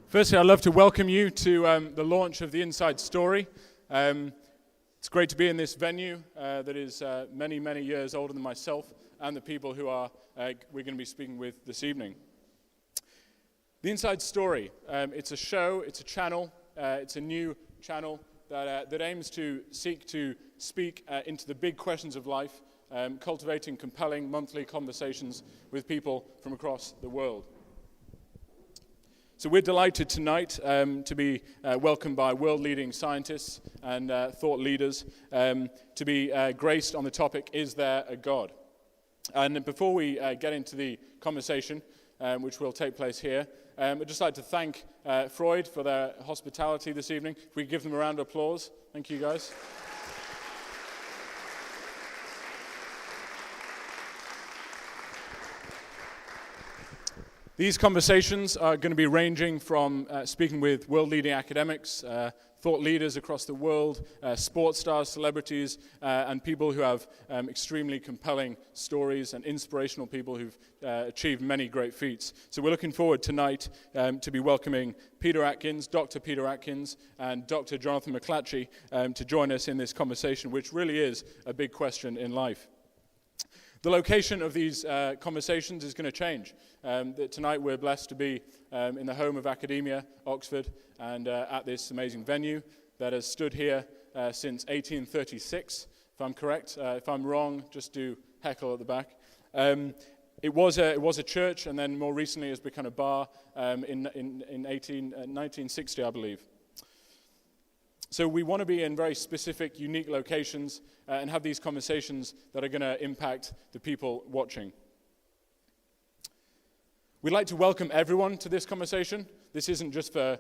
Firstly, I'd love to welcome you to the launch of the Inside Story. It's great to be in this venue that is many, many years older than myself and the people who we're going to be speaking with this evening. The Inside Story, it's a show, it's a channel, it's a new channel that aims to seek to speak into the big questions of life, cultivating compelling monthly conversations with people from across the world. So we're delighted tonight to be welcomed by world-leading scientists and thought leaders to be graced on the topic, Is There a God? And before we get into the conversation, which will take place here, I'd just like to thank Freud for their hospitality this evening. If we give them a round of applause. Thank you, guys. These conversations are going to be ranging from speaking with world-leading academics, thought leaders across the world, sports stars, celebrities, and people who have extremely compelling stories and inspirational people who've achieved many great feats. So we're looking forward tonight to be welcoming Peter Atkins, Dr. Peter Atkins, and Dr. Jonathan McLatchie to join us in this conversation, which really is a big question in life. The location of these conversations is going to change. Tonight we're blessed to be in the home of academia, Oxford, and at this amazing venue that has stood here since 1836, if I'm correct. If I'm wrong, just do heckle at the back. It was a church, and then more recently has become a bar in 1960, I believe. So we want to be in very specific, unique locations and have these conversations that are going to impact the people watching. We'd like to welcome everyone to this conversation. This isn't just for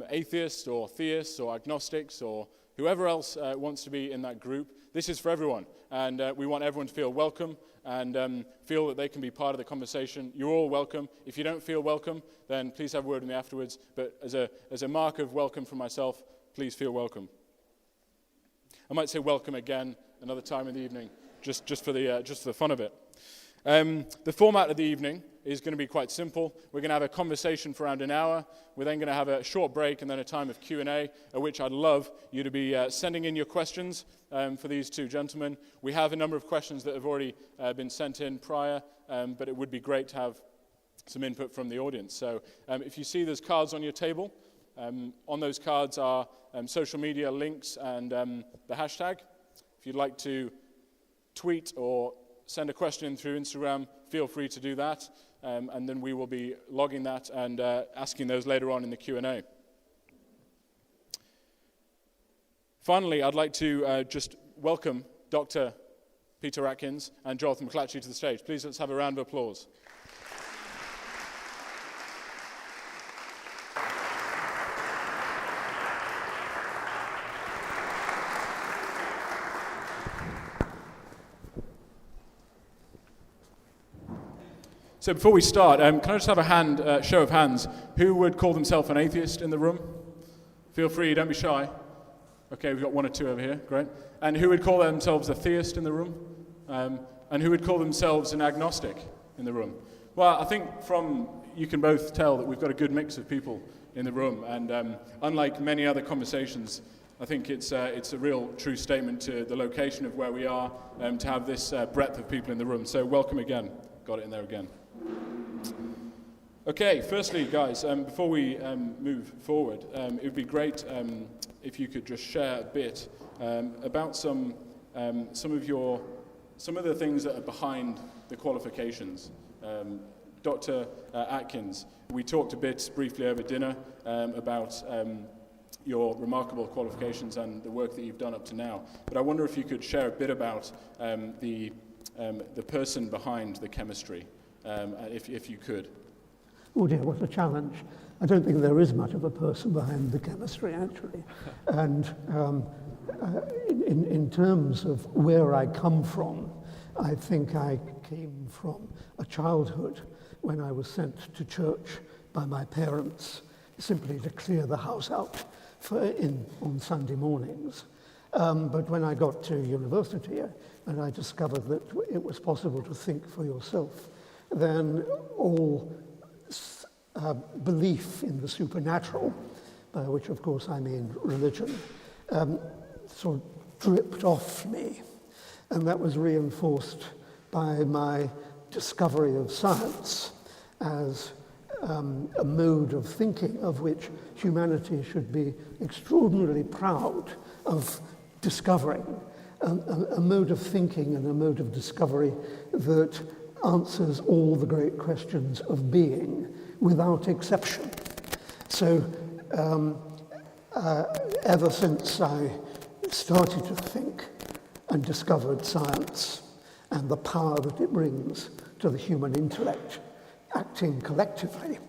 atheists or theists or agnostics or whoever else wants to be in that group. This is for everyone, and we want everyone to feel welcome and feel that they can be part of the conversation. You're all welcome. If you don't feel welcome, then please have a word with me afterwards. But as a mark of welcome from myself, please feel welcome. I might say welcome again another time in the evening, just for the fun of it. The format of the evening is going to be quite simple. We're going to have a conversation for around an hour. We're then going to have a short break and then a time of Q&A, at which I'd love you to be sending in your questions for these two gentlemen. We have a number of questions that have already been sent in prior, but it would be great to have some input from the audience. So if you see there's cards on your table, on those cards are social media links and the hashtag. If you'd like to tweet or send a question through Instagram, feel free to do that, and then we will be logging that and asking those later on in the Q&A. Finally, I'd like to just welcome Dr. Peter Atkins and Jonathan McLatchie to the stage. Please let's have a round of applause. So before we start, can I just have a show of hands? Who would call themselves an atheist in the room? Feel free, don't be shy. Okay, we've got one or two over here, great. And who would call themselves a theist in the room? And who would call themselves an agnostic in the room? Well, I think you can both tell that we've got a good mix of people in the room. And unlike many other conversations, I think it's a real true statement to the location of where we are to have this breadth of people in the room. So welcome again. Got it in there again. Okay, firstly, guys, before we move forward, it would be great if you could just share a bit about some of the things that are behind the qualifications. Dr. Atkins, we talked a bit briefly over dinner about your remarkable qualifications and the work that you've done up to now. But I wonder if you could share a bit about the person behind the chemistry. If you could. Oh dear, what a challenge. I don't think there is much of a person behind the chemistry, actually. And in terms of where I come from, I think I came from a childhood when I was sent to church by my parents simply to clear the house out on Sunday mornings. But when I got to university and I discovered that it was possible to think for yourself, then all belief in the supernatural, by which of course I mean religion, sort of dripped off me. And that was reinforced by my discovery of science as a mode of thinking of which humanity should be extraordinarily proud of discovering, a mode of thinking and a mode of discovery that answers all the great questions of being without exception. So ever since I started to think and discovered science and the power that it brings to the human intellect, acting collectively,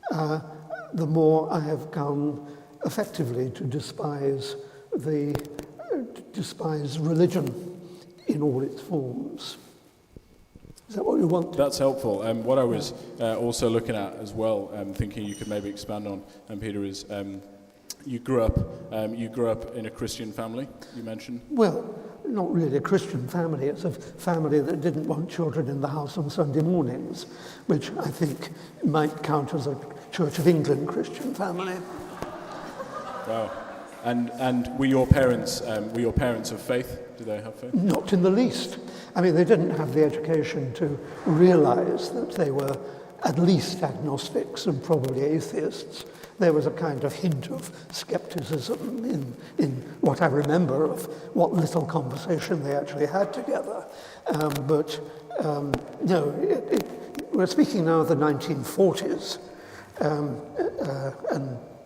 the more I have come effectively to despise religion in all its forms. Is that what you want? That's helpful. What I was also looking at as well, thinking you could maybe expand on, Peter, is you grew up in a Christian family, you mentioned. Well, not really a Christian family. It's a family that didn't want children in the house on Sunday mornings, which I think might count as a Church of England Christian family. Wow. And were your parents of faith? Did they have faith? Not in the least. I mean, they didn't have the education to realize that they were at least agnostics and probably atheists. There was a kind of hint of skepticism in what I remember of what little conversation they actually had together. No, we're speaking now of the 1940s, the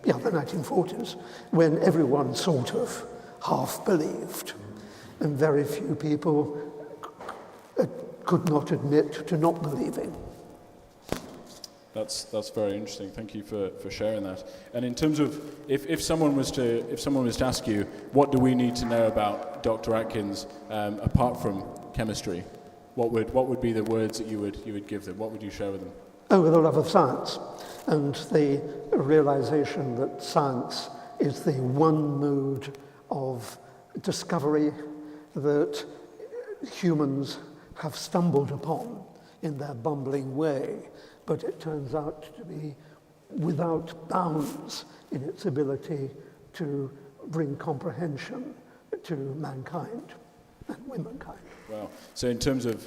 1940s, when everyone sort of half believed, and very few people could not admit to not believing. That's very interesting. Thank you for sharing that. And in terms of if someone was to ask you, what do we need to know about Dr. Atkins apart from chemistry, what would be the words that you would give them? What would you share with them? Oh, with a love of science and the realization that science is the one mode of discovery that humans have stumbled upon in their bumbling way, but it turns out to be without bounds in its ability to bring comprehension to mankind and womankind. Wow. So in terms of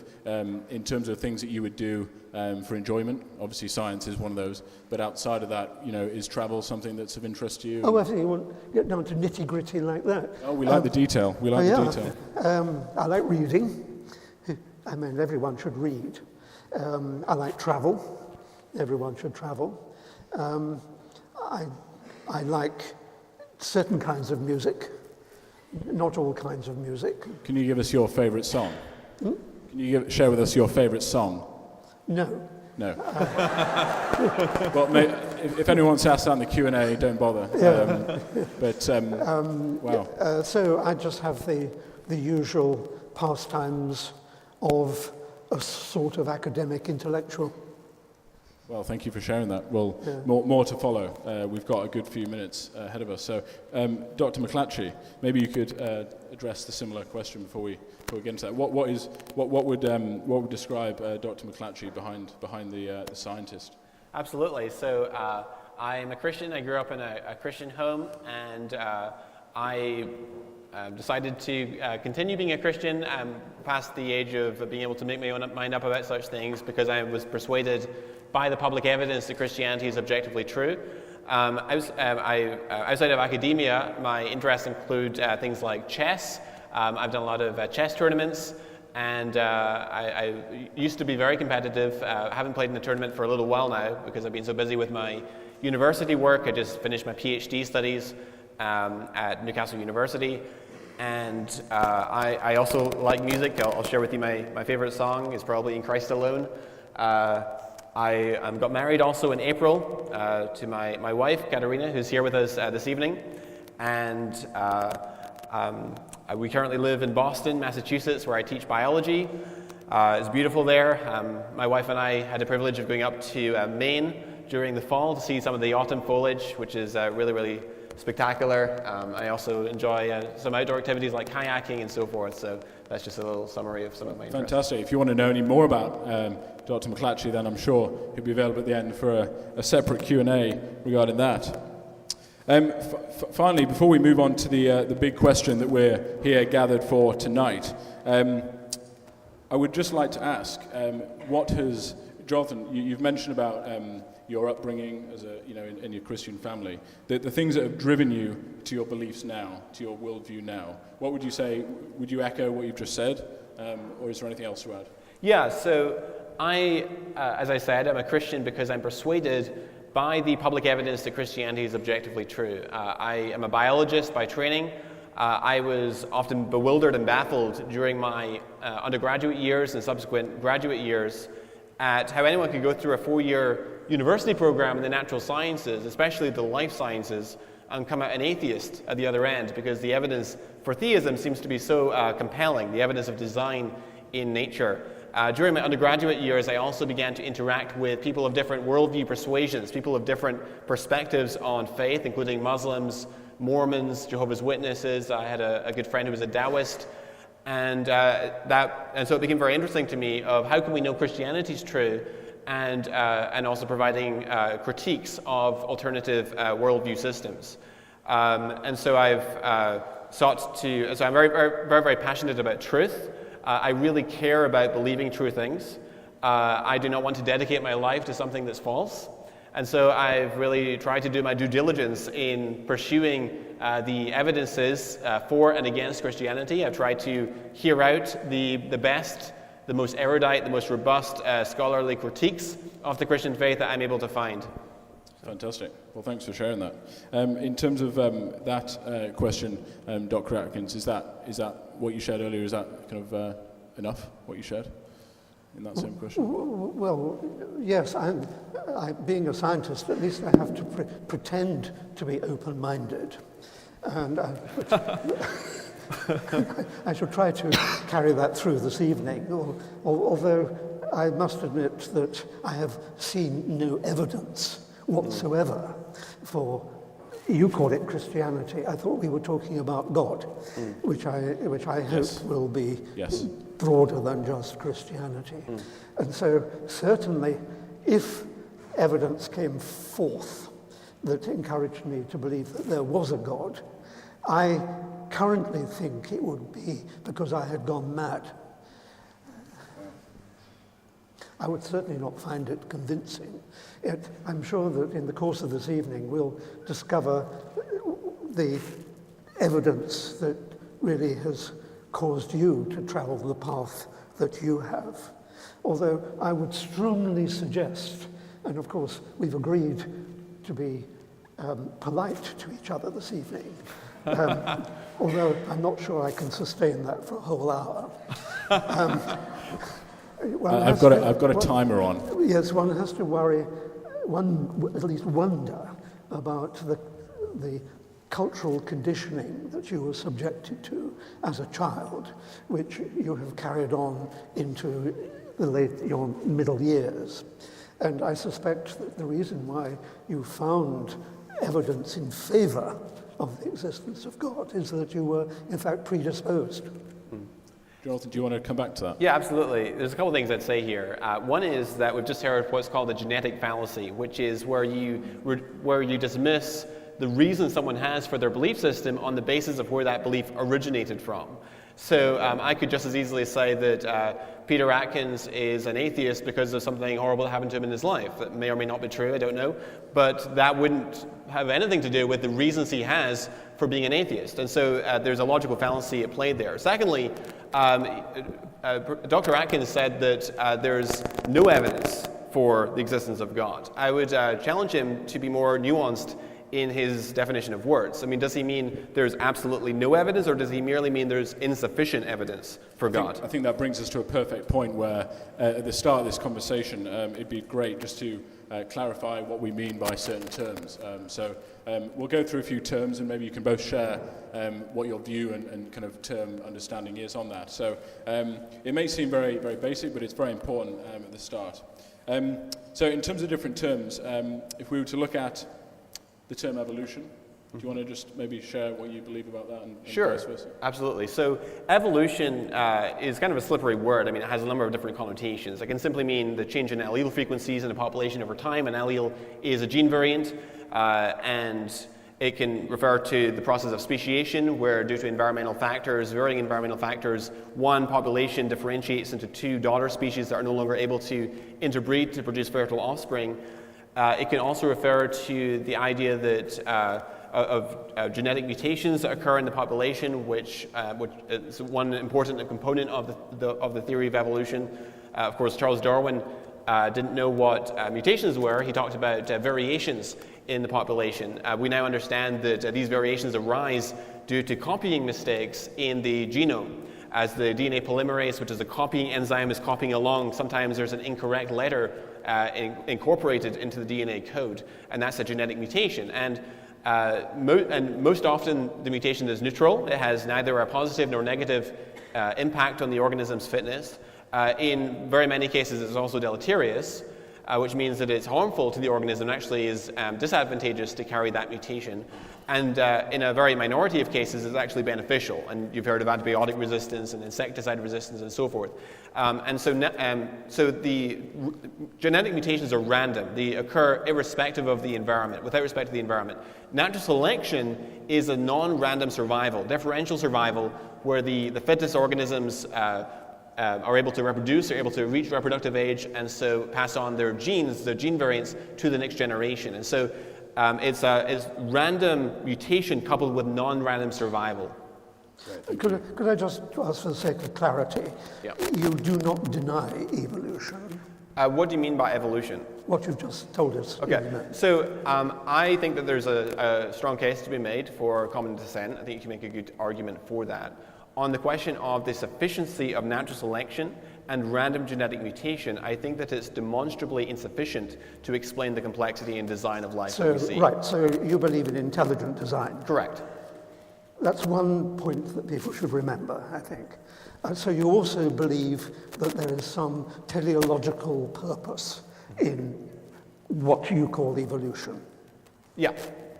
things that you would do for enjoyment, obviously science is one of those, but outside of that, is travel something that's of interest to you? Oh, I think you won't get down to nitty-gritty like that. Oh, we like the detail. We like the detail. I like reading. I mean, everyone should read. I like travel. Everyone should travel. I like certain kinds of music, not all kinds of music. Can you give us your favourite song? Can you share with us your favourite song? No. No. Well, if anyone wants to ask that in the Q&A, don't bother. Wow. So I just have the usual pastimes of a sort of academic intellectual. Well, thank you for sharing that. Well, more to follow. We've got a good few minutes ahead of us. So, Dr. McLatchie, maybe you could address the similar question before we get into that. What would describe Dr. McLatchie behind the scientist? Absolutely. So, I'm a Christian. I grew up in a Christian home, and I decided to continue being a Christian past the age of being able to make my own mind up about such things, because I was persuaded by the public evidence that Christianity is objectively true. Outside of academia, my interests include things like chess. I've done a lot of chess tournaments, and I used to be very competitive. I haven't played in a tournament for a little while now because I've been so busy with my university work. I just finished my PhD studies at Newcastle University. And I also like music. I'll share with you my favorite song is probably In Christ Alone. I got married also in April to my wife, Katerina, who's here with us this evening. And we currently live in Boston, Massachusetts, where I teach biology. It's beautiful there. My wife and I had the privilege of going up to Maine during the fall to see some of the autumn foliage, which is really, really spectacular. I also enjoy some outdoor activities like kayaking and so forth. So that's just a little summary of some of my interests. Fantastic. If you want to know any more about Dr. McLatchie, then I'm sure he'll be available at the end for a separate Q&A regarding that. Finally, before we move on to the big question that we're here gathered for tonight, I would just like to ask, Jonathan, you've mentioned about your upbringing as in your Christian family, the things that have driven you to your beliefs now, to your worldview now. What would you say? Would you echo what you've just said, or is there anything else to add? Yeah, so as I said, I'm a Christian because I'm persuaded by the public evidence that Christianity is objectively true. I am a biologist by training. I was often bewildered and baffled during my undergraduate years and subsequent graduate years at how anyone could go through a 4-year university program in the natural sciences, especially the life sciences, and come out an atheist at the other end, because the evidence for theism seems to be so compelling, the evidence of design in nature. During my undergraduate years, I also began to interact with people of different worldview persuasions, people of different perspectives on faith, including Muslims, Mormons, Jehovah's Witnesses. I had a good friend who was a Taoist. And so it became very interesting to me of how can we know Christianity is true, and also providing critiques of alternative worldview systems. And so I've so I'm very, very, very, very passionate about truth. I really care about believing true things. I do not want to dedicate my life to something that's false. And so I've really tried to do my due diligence in pursuing the evidences for and against Christianity. I've tried to hear out the best, the most erudite, the most robust scholarly critiques of the Christian faith that I'm able to find. Fantastic. Well, thanks for sharing that. In terms of that question, Dr. Atkins, is that what you shared earlier? Is that kind of enough, what you shared in that same question? Well, yes. Being a scientist, at least I have to pretend to be open-minded. And I shall try to carry that through this evening, although I must admit that I have seen no evidence whatsoever for, you call it Christianity. I thought we were talking about God, which I hope will be broader than just Christianity. And so certainly if evidence came forth that encouraged me to believe that there was a God, I currently think it would be because I had gone mad. I would certainly not find it convincing. Yet I'm sure that in the course of this evening we'll discover the evidence that really has caused you to travel the path that you have. Although I would strongly suggest, and of course we've agreed to be polite to each other this evening, although I'm not sure I can sustain that for a whole hour. I've got a timer on. Yes, one has to worry, at least wonder about the cultural conditioning that you were subjected to as a child, which you have carried on into your middle years. And I suspect that the reason why you found evidence in favor of the existence of God is that you were, in fact, predisposed. Jonathan, do you want to come back to that? Yeah, absolutely. There's a couple of things I'd say here. One is that we've just heard what's called the genetic fallacy, which is where you dismiss the reason someone has for their belief system on the basis of where that belief originated from. So I could just as easily say that Peter Atkins is an atheist because of something horrible that happened to him in his life. That may or may not be true, I don't know. But that wouldn't have anything to do with the reasons he has for being an atheist. And so there's a logical fallacy at play there. Secondly, Dr. Atkins said that there's no evidence for the existence of God. I would challenge him to be more nuanced in his definition of words. I mean, does he mean there's absolutely no evidence, or does he merely mean there's insufficient evidence for God? I think that brings us to a perfect point where at the start of this conversation, it'd be great just to clarify what we mean by certain terms. So we'll go through a few terms, and maybe you can both share what your view and kind of term understanding is on that. So it may seem very, very basic, but it's very important at the start. So in terms of different terms, if we were to look at the term evolution, Do you want to just maybe share what you believe about that and Sure, vice versa? absolutely. So evolution is kind of a slippery word. I mean, it has a number of different connotations. It can simply mean the change in allele frequencies in a population over time. An allele is a gene variant, and it can refer to the process of speciation, where due to environmental factors, varying environmental factors, one population differentiates into two daughter species that are no longer able to interbreed to produce fertile offspring. It can also refer to the idea that of genetic mutations that occur in the population, which is one important component of the theory of evolution. Of course, Charles Darwin didn't know what mutations were. He talked about variations in the population. We now understand that these variations arise due to copying mistakes in the genome. As the DNA polymerase, which is a copying enzyme, is copying along, sometimes there's an incorrect letter incorporated into the DNA code, and that's a genetic mutation. And most often the mutation is neutral. It has neither a positive nor negative impact on the organism's fitness. In very many cases it's also deleterious, which means that it's harmful to the organism and actually is disadvantageous to carry that mutation. And in a very minority of cases it's actually beneficial. And you've heard of antibiotic resistance and insecticide resistance and so forth. So the genetic mutations are random. They occur irrespective of the environment, without respect to the environment. Natural selection is a non-random survival, differential survival, where the fittest organisms are able to reproduce, are able to reach reproductive age, and so pass on their genes, their gene variants, to the next generation. And so it's random mutation coupled with non-random survival. Could I just ask for the sake of clarity? Yeah. You do not deny evolution. What do you mean by evolution? What you've just told us. Okay, so I think that there's a strong case to be made for common descent. I think you can make a good argument for that. On the question of the sufficiency of natural selection and random genetic mutation, I think that it's demonstrably insufficient to explain the complexity and design of life that we see. Right, so you believe in intelligent design. Correct. That's one point that people should remember, I think. So you also believe that there is some teleological purpose in what you call evolution. Yeah,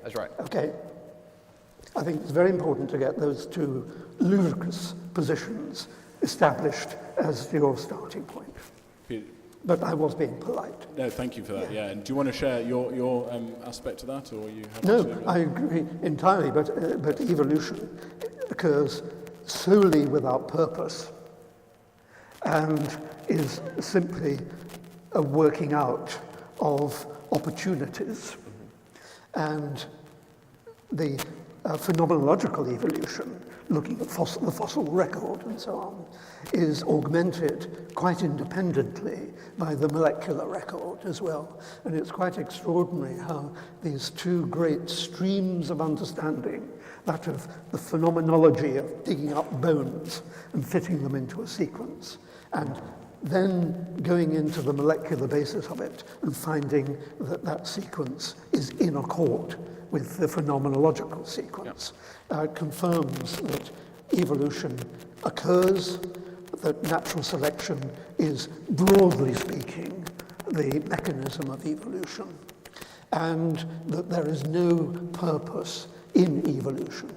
that's right. Okay. I think it's very important to get those two ludicrous positions established as your starting point. But I was being polite. No, thank you for that. Yeah, and do you want to share your aspect to that, or you have No, to? I agree entirely. But evolution occurs solely without purpose, and is simply a working out of opportunities, and the phenomenological evolution, looking at the fossil record and so on, is augmented quite independently by the molecular record as well. And it's quite extraordinary how these two great streams of understanding, that of the phenomenology of digging up bones and fitting them into a sequence, and then going into the molecular basis of it and finding that that sequence is in accord with the phenomenological sequence, confirms that evolution occurs, that natural selection is, broadly speaking, the mechanism of evolution, and that there is no purpose in evolution.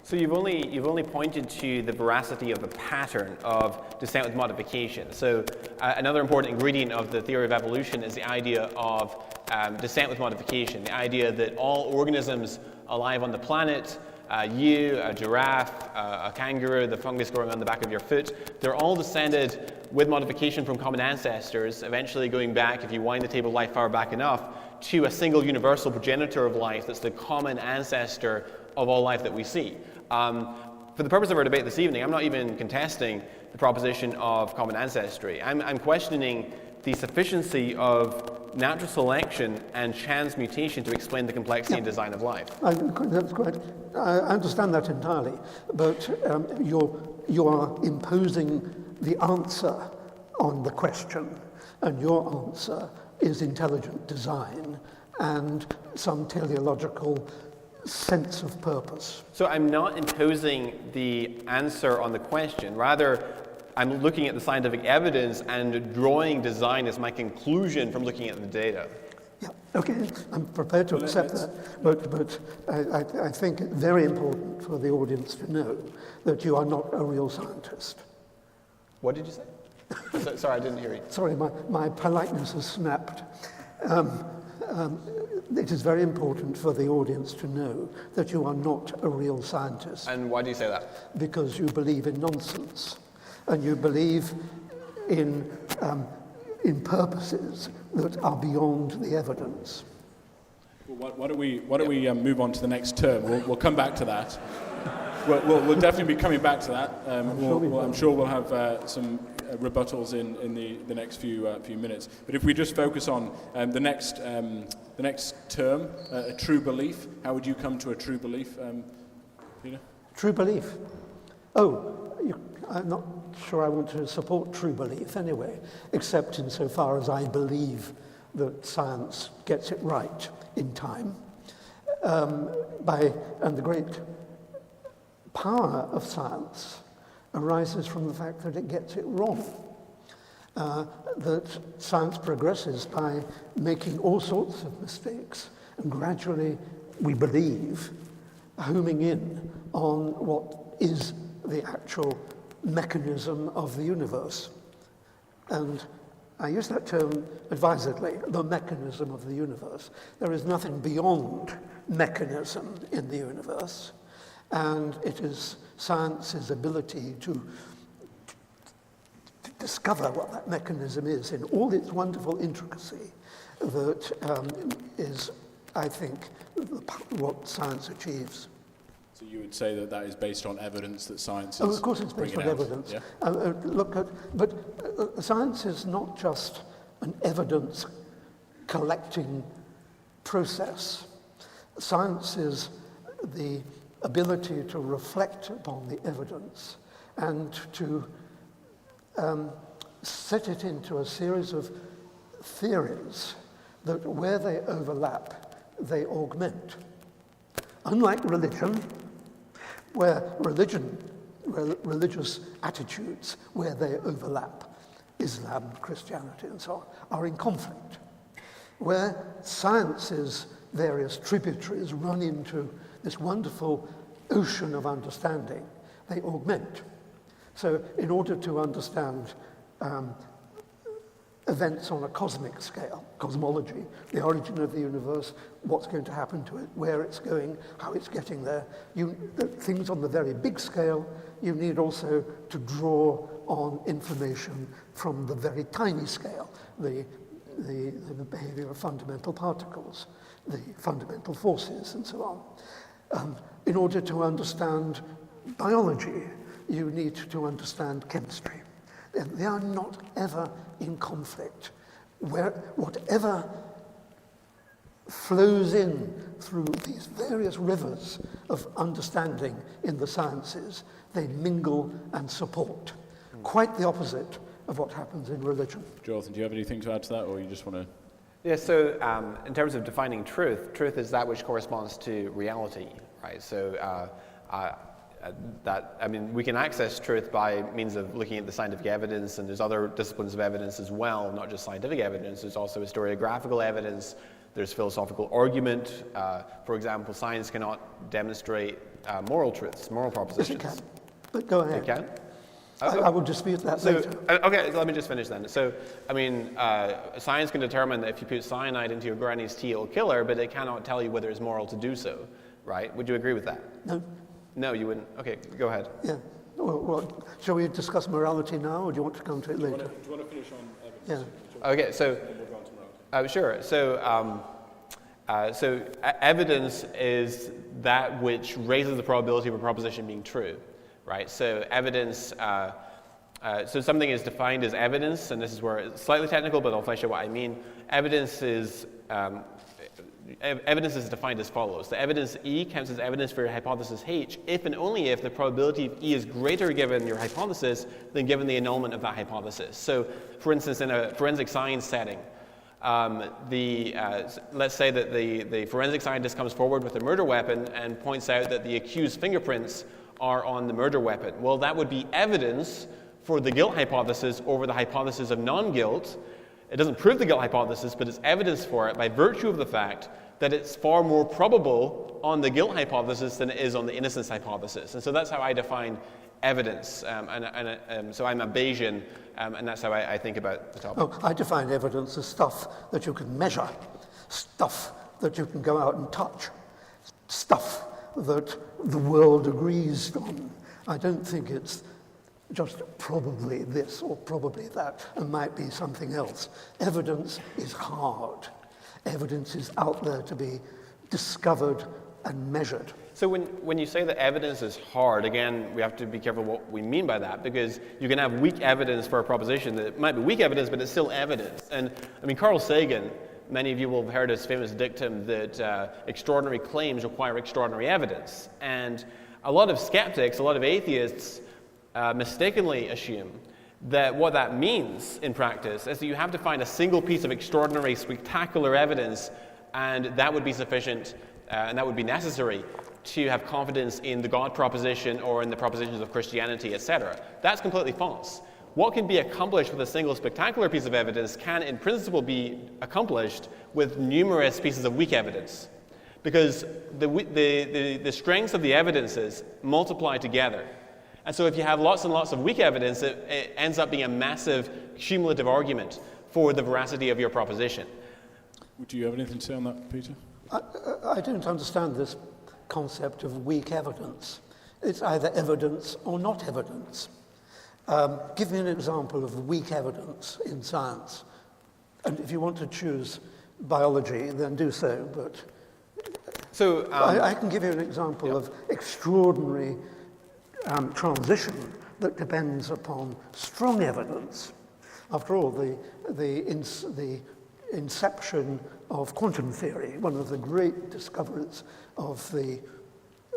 So you've only pointed to the veracity of the pattern of descent with modification. So another important ingredient of the theory of evolution is the idea of descent with modification, the idea that all organisms alive on the planet, you, a giraffe, a kangaroo, the fungus growing on the back of your foot, they're all descended with modification from common ancestors, eventually going back, if you wind the table of life far back enough, to a single universal progenitor of life that's the common ancestor of all life that we see. For the purpose of our debate this evening, I'm not even contesting the proposition of common ancestry. I'm questioning the sufficiency of natural selection and chance mutation to explain the complexity and design of life. That's quite. I understand that entirely, but you are imposing the answer on the question, and your answer is intelligent design and some teleological sense of purpose. So I'm not imposing the answer on the question. Rather, I'm looking at the scientific evidence and drawing design as my conclusion from looking at the data. Yeah, okay, I'm prepared to accept that, but I think it's very important for the audience to know that you are not a real scientist. What did you say? Sorry, I didn't hear you. Sorry, my politeness has snapped. It is very important for the audience to know that you are not a real scientist. And why do you say that? Because you believe in nonsense, and you believe in purposes that are beyond the evidence. Well, why don't we move on to the next term? We'll come back to that. We'll definitely be coming back to that. I'm sure we'll have some rebuttals in the next few minutes. But if we just focus on the next term, a true belief, how would you come to a true belief, Peter? True belief? I'm not sure I want to support true belief anyway, except insofar as I believe that science gets it right in time. And the great power of science arises from the fact that it gets it wrong. That science progresses by making all sorts of mistakes, and gradually, we believe, homing in on what is the actual mechanism of the universe. And I use that term advisedly, the mechanism of the universe. There is nothing beyond mechanism in the universe, and it is science's ability to discover what that mechanism is in all its wonderful intricacy that is, I think, what science achieves. So you would say that is based on evidence that science is of course it's based on evidence. Yeah? But science is not just an evidence collecting process. Science is the ability to reflect upon the evidence and to set it into a series of theories that where they overlap, they augment. Unlike religion, where religious attitudes, where they overlap, Islam, Christianity, and so on, are in conflict. Where science's various tributaries run into this wonderful ocean of understanding, they augment. So in order to understand events on a cosmic scale, cosmology, the origin of the universe, what's going to happen to it, where it's going, how it's getting there, things on the very big scale, you need also to draw on information from the very tiny scale, the behavior of fundamental particles, the fundamental forces, and so on. In order to understand biology, you need to understand chemistry. They are not ever in conflict. Whatever flows in through these various rivers of understanding in the sciences, they mingle and support. Quite the opposite of what happens in religion. Jonathan, do you have anything to add to that, or you just want to? Yeah, so in terms of defining truth, truth is that which corresponds to reality, right? So we can access truth by means of looking at the scientific evidence, and there's other disciplines of evidence as well, not just scientific evidence. There's also historiographical evidence, there's philosophical argument. For example, science cannot demonstrate moral truths, moral propositions. Yes, it can, but go ahead. It can? I will dispute that later. Okay, let me just finish then. So, science can determine that if you put cyanide into your granny's tea, it'll kill her, but it cannot tell you whether it's moral to do so, right? Would you agree with that? No. No, you wouldn't. Okay, go ahead. Yeah. Well, shall we discuss morality now, or do you want to come to it later? Do you want to finish on evidence? Yeah. Okay, so sure. So evidence is that which raises the probability of a proposition being true, right? So evidence. So something is defined as evidence, and this is where it's slightly technical, but I'll flesh out what I mean. Evidence is defined as follows. The evidence E counts as evidence for your hypothesis H if and only if the probability of E is greater given your hypothesis than given the annulment of that hypothesis. So, for instance, in a forensic science setting, let's say that the forensic scientist comes forward with a murder weapon and points out that the accused's fingerprints are on the murder weapon. Well, that would be evidence for the guilt hypothesis over the hypothesis of non-guilt, It doesn't prove the guilt hypothesis, but it's evidence for it by virtue of the fact that it's far more probable on the guilt hypothesis than it is on the innocence hypothesis. And so that's how I define evidence. So I'm a Bayesian, and that's how I think about the topic. Oh, I define evidence as stuff that you can measure, stuff that you can go out and touch, stuff that the world agrees on. I don't think it's just probably this or probably that, and might be something else. Evidence is hard. Evidence is out there to be discovered and measured. So when you say that evidence is hard, again, we have to be careful what we mean by that, because you can have weak evidence for a proposition that might be weak evidence, but it's still evidence. And I mean, Carl Sagan, many of you will have heard his famous dictum that extraordinary claims require extraordinary evidence. And a lot of skeptics, a lot of atheists mistakenly assume that what that means in practice is that you have to find a single piece of extraordinary, spectacular evidence, and that would be sufficient and that would be necessary to have confidence in the God proposition or in the propositions of Christianity, etc. That's completely false. What can be accomplished with a single spectacular piece of evidence can in principle be accomplished with numerous pieces of weak evidence, because the strengths of the evidences multiply together. And so if you have lots and lots of weak evidence, it ends up being a massive cumulative argument for the veracity of your proposition. Do you have anything to say on that, Peter? I don't understand this concept of weak evidence. It's either evidence or not evidence. Give me an example of weak evidence in science. And if you want to choose biology, then do so. But so I can give you an example of extraordinary transition that depends upon strong evidence. After all, the inception of quantum theory, one of the great discoveries of the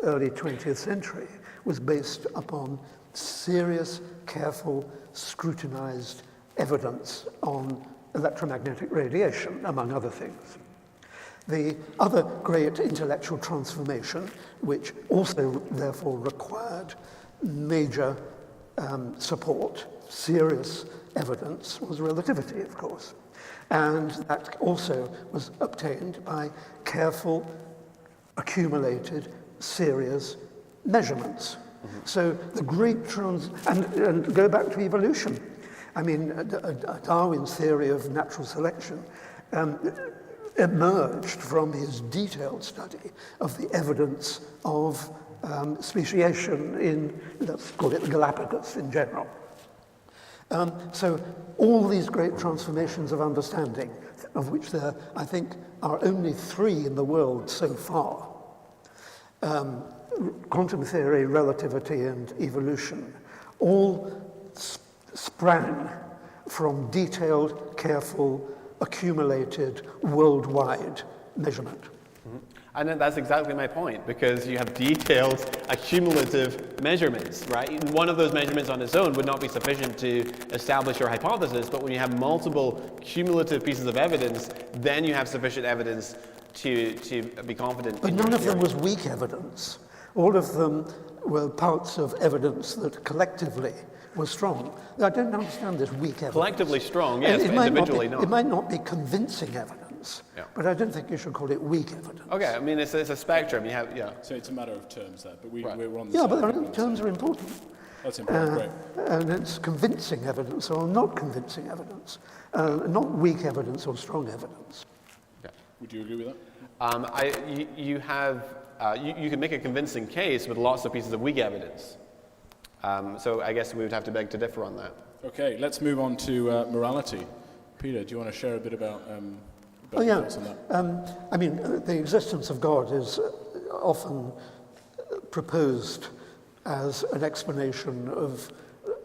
early 20th century, was based upon serious, careful, scrutinized evidence on electromagnetic radiation, among other things. The other great intellectual transformation, which also therefore required major support, serious evidence, was relativity, of course. And that also was obtained by careful, accumulated, serious measurements. Mm-hmm. So the great and go back to evolution. I mean, Darwin's theory of natural selection emerged from his detailed study of the evidence of speciation in, let's call it the Galapagos in general. So all these great transformations of understanding, of which there, I think, are only 3 in the world so far, quantum theory, relativity, and evolution, all sprang from detailed, careful, accumulated, worldwide measurement. Mm-hmm. And that's exactly my point, because you have detailed, accumulative measurements, right? One of those measurements on its own would not be sufficient to establish your hypothesis, but when you have multiple cumulative pieces of evidence, then you have sufficient evidence to be confident. But none of them was weak evidence. All of them were parts of evidence that collectively were strong. I don't understand this weak evidence. Collectively strong, yes, but individually not. It might not be convincing evidence, but I don't think you should call it weak evidence. Okay, I mean, it's a spectrum. You have, So it's a matter of terms there, but we're on the Yeah, same but terms are important. That's important, great. And it's convincing evidence or not convincing evidence, not weak evidence or strong evidence. Yeah. Would you agree with that? You can make a convincing case with lots of pieces of weak evidence. So I guess we would have to beg to differ on that. Okay, let's move on to morality. Peter, do you want to share a bit about your thoughts on that? I mean, the existence of God is often proposed as an explanation of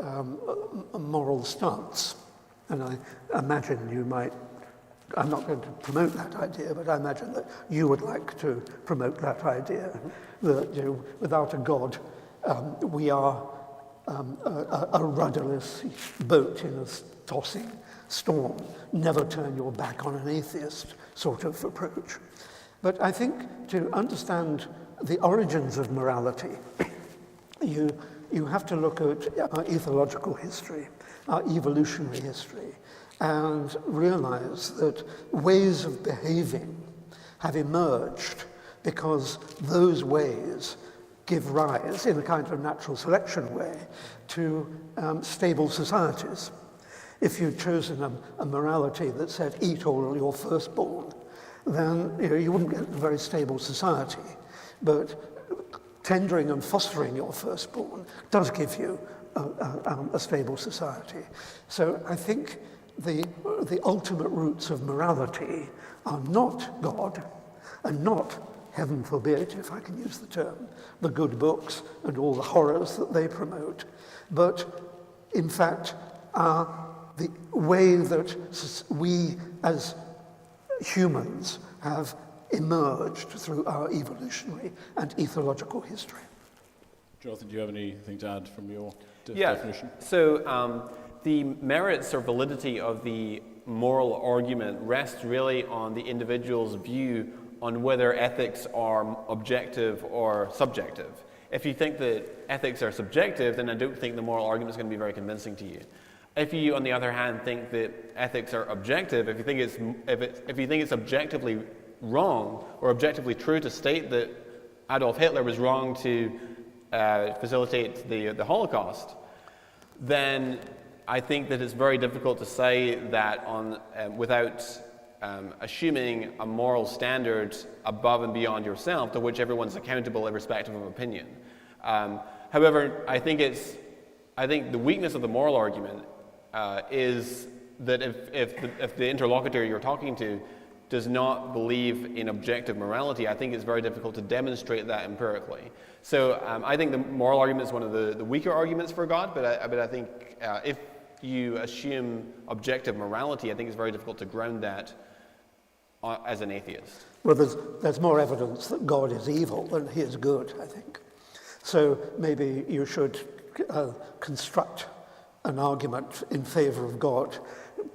a moral stance. And I imagine you might, I'm not going to promote that idea, but I imagine that you would like to promote that idea, that without a God, we are a rudderless boat in a tossing storm. Never turn your back on an atheist sort of approach. But I think to understand the origins of morality, you have to look at our ethological history, our evolutionary history, and realize that ways of behaving have emerged because those ways give rise, in a kind of natural selection way, to stable societies. If you'd chosen a morality that said, eat all your firstborn, then you wouldn't get a very stable society. But tendering and fostering your firstborn does give you a stable society. So I think the ultimate roots of morality are not God, and not, heaven forbid, if I can use the term, the good books and all the horrors that they promote, but in fact are the way that we as humans have emerged through our evolutionary and ethological history. Jonathan, do you have anything to add from your definition? So the merits or validity of the moral argument rests really on the individual's view on whether ethics are objective or subjective. If you think that ethics are subjective, then I don't think the moral argument is going to be very convincing to you. If you, on the other hand, think that ethics are objective, if you think it's objectively wrong or objectively true to state that Adolf Hitler was wrong to facilitate the Holocaust, then I think that it's very difficult to say that without assuming a moral standard above and beyond yourself to which everyone's accountable irrespective of opinion. However, I think the weakness of the moral argument is that if the interlocutor you're talking to does not believe in objective morality, I think it's very difficult to demonstrate that empirically. So I think the moral argument is one of the weaker arguments for God, but I think if you assume objective morality, I think it's very difficult to ground that as an atheist. Well, there's more evidence that God is evil than he is good, I think. So maybe you should construct an argument in favor of God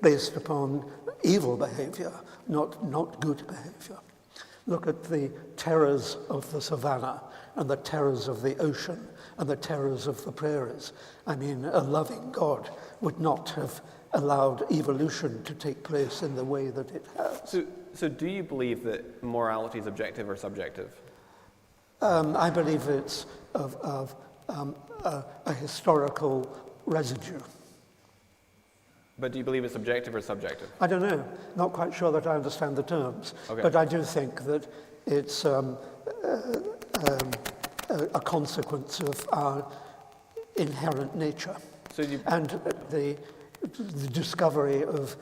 based upon evil behavior, not good behavior. Look at the terrors of the savannah and the terrors of the ocean and the terrors of the prairies. I mean, a loving God would not have allowed evolution to take place in the way that it has. So do you believe that morality is objective or subjective? I believe it's of a historical residue. But do you believe it's objective or subjective? I don't know. Not quite sure that I understand the terms. Okay. But I do think that it's a consequence of our inherent nature. And the discovery of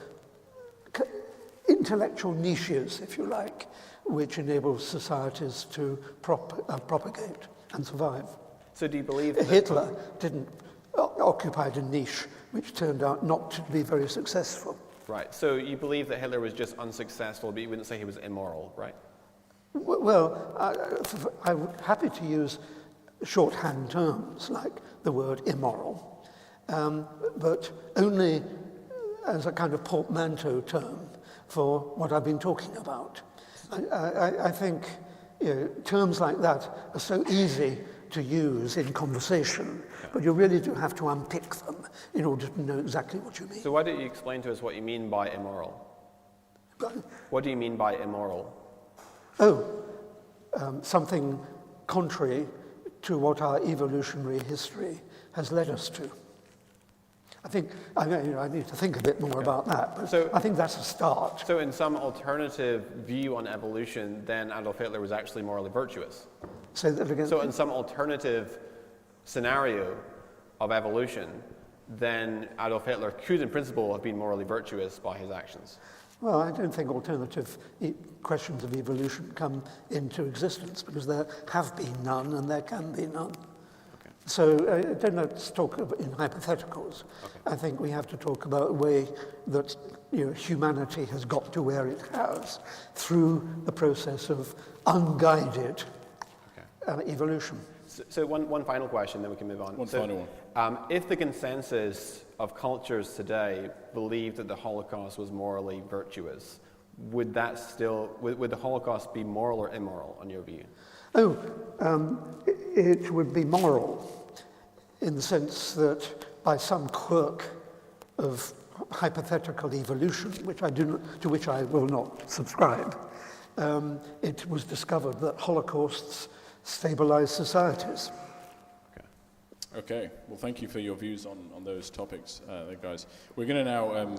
intellectual niches, if you like, which enable societies to propagate and survive. So do you believe that Hitler didn't occupy a niche which turned out not to be very successful. Right. So you believe that Hitler was just unsuccessful, but you wouldn't say he was immoral, right? Well, I'm happy to use shorthand terms like the word immoral, but only as a kind of portmanteau term for what I've been talking about. I think terms like that are so easy to use in conversation, but you really do have to unpick them in order to know exactly what you mean. So why don't you explain to us what you mean by immoral? What do you mean by immoral? Something contrary to what our evolutionary history has led us to. I think I need to think a bit more about that, but I think that's a start. So in some alternative view on evolution, then Adolf Hitler was actually morally virtuous. Say that again. So in some alternative scenario of evolution, then Adolf Hitler could in principle have been morally virtuous by his actions. Well, I don't think alternative questions of evolution come into existence because there have been none and there can be none. Okay. So don't let's talk in hypotheticals. Okay. I think we have to talk about a way that humanity has got to where it has through the process of unguided evolution. So one final question, then we can move on. Final one. If the consensus of cultures today believe that the Holocaust was morally virtuous, would the Holocaust be moral or immoral, on your view? It would be moral in the sense that by some quirk of hypothetical evolution, to which I will not subscribe, it was discovered that Holocausts stabilize societies. Okay, well, thank you for your views on those topics, guys. We're going to now,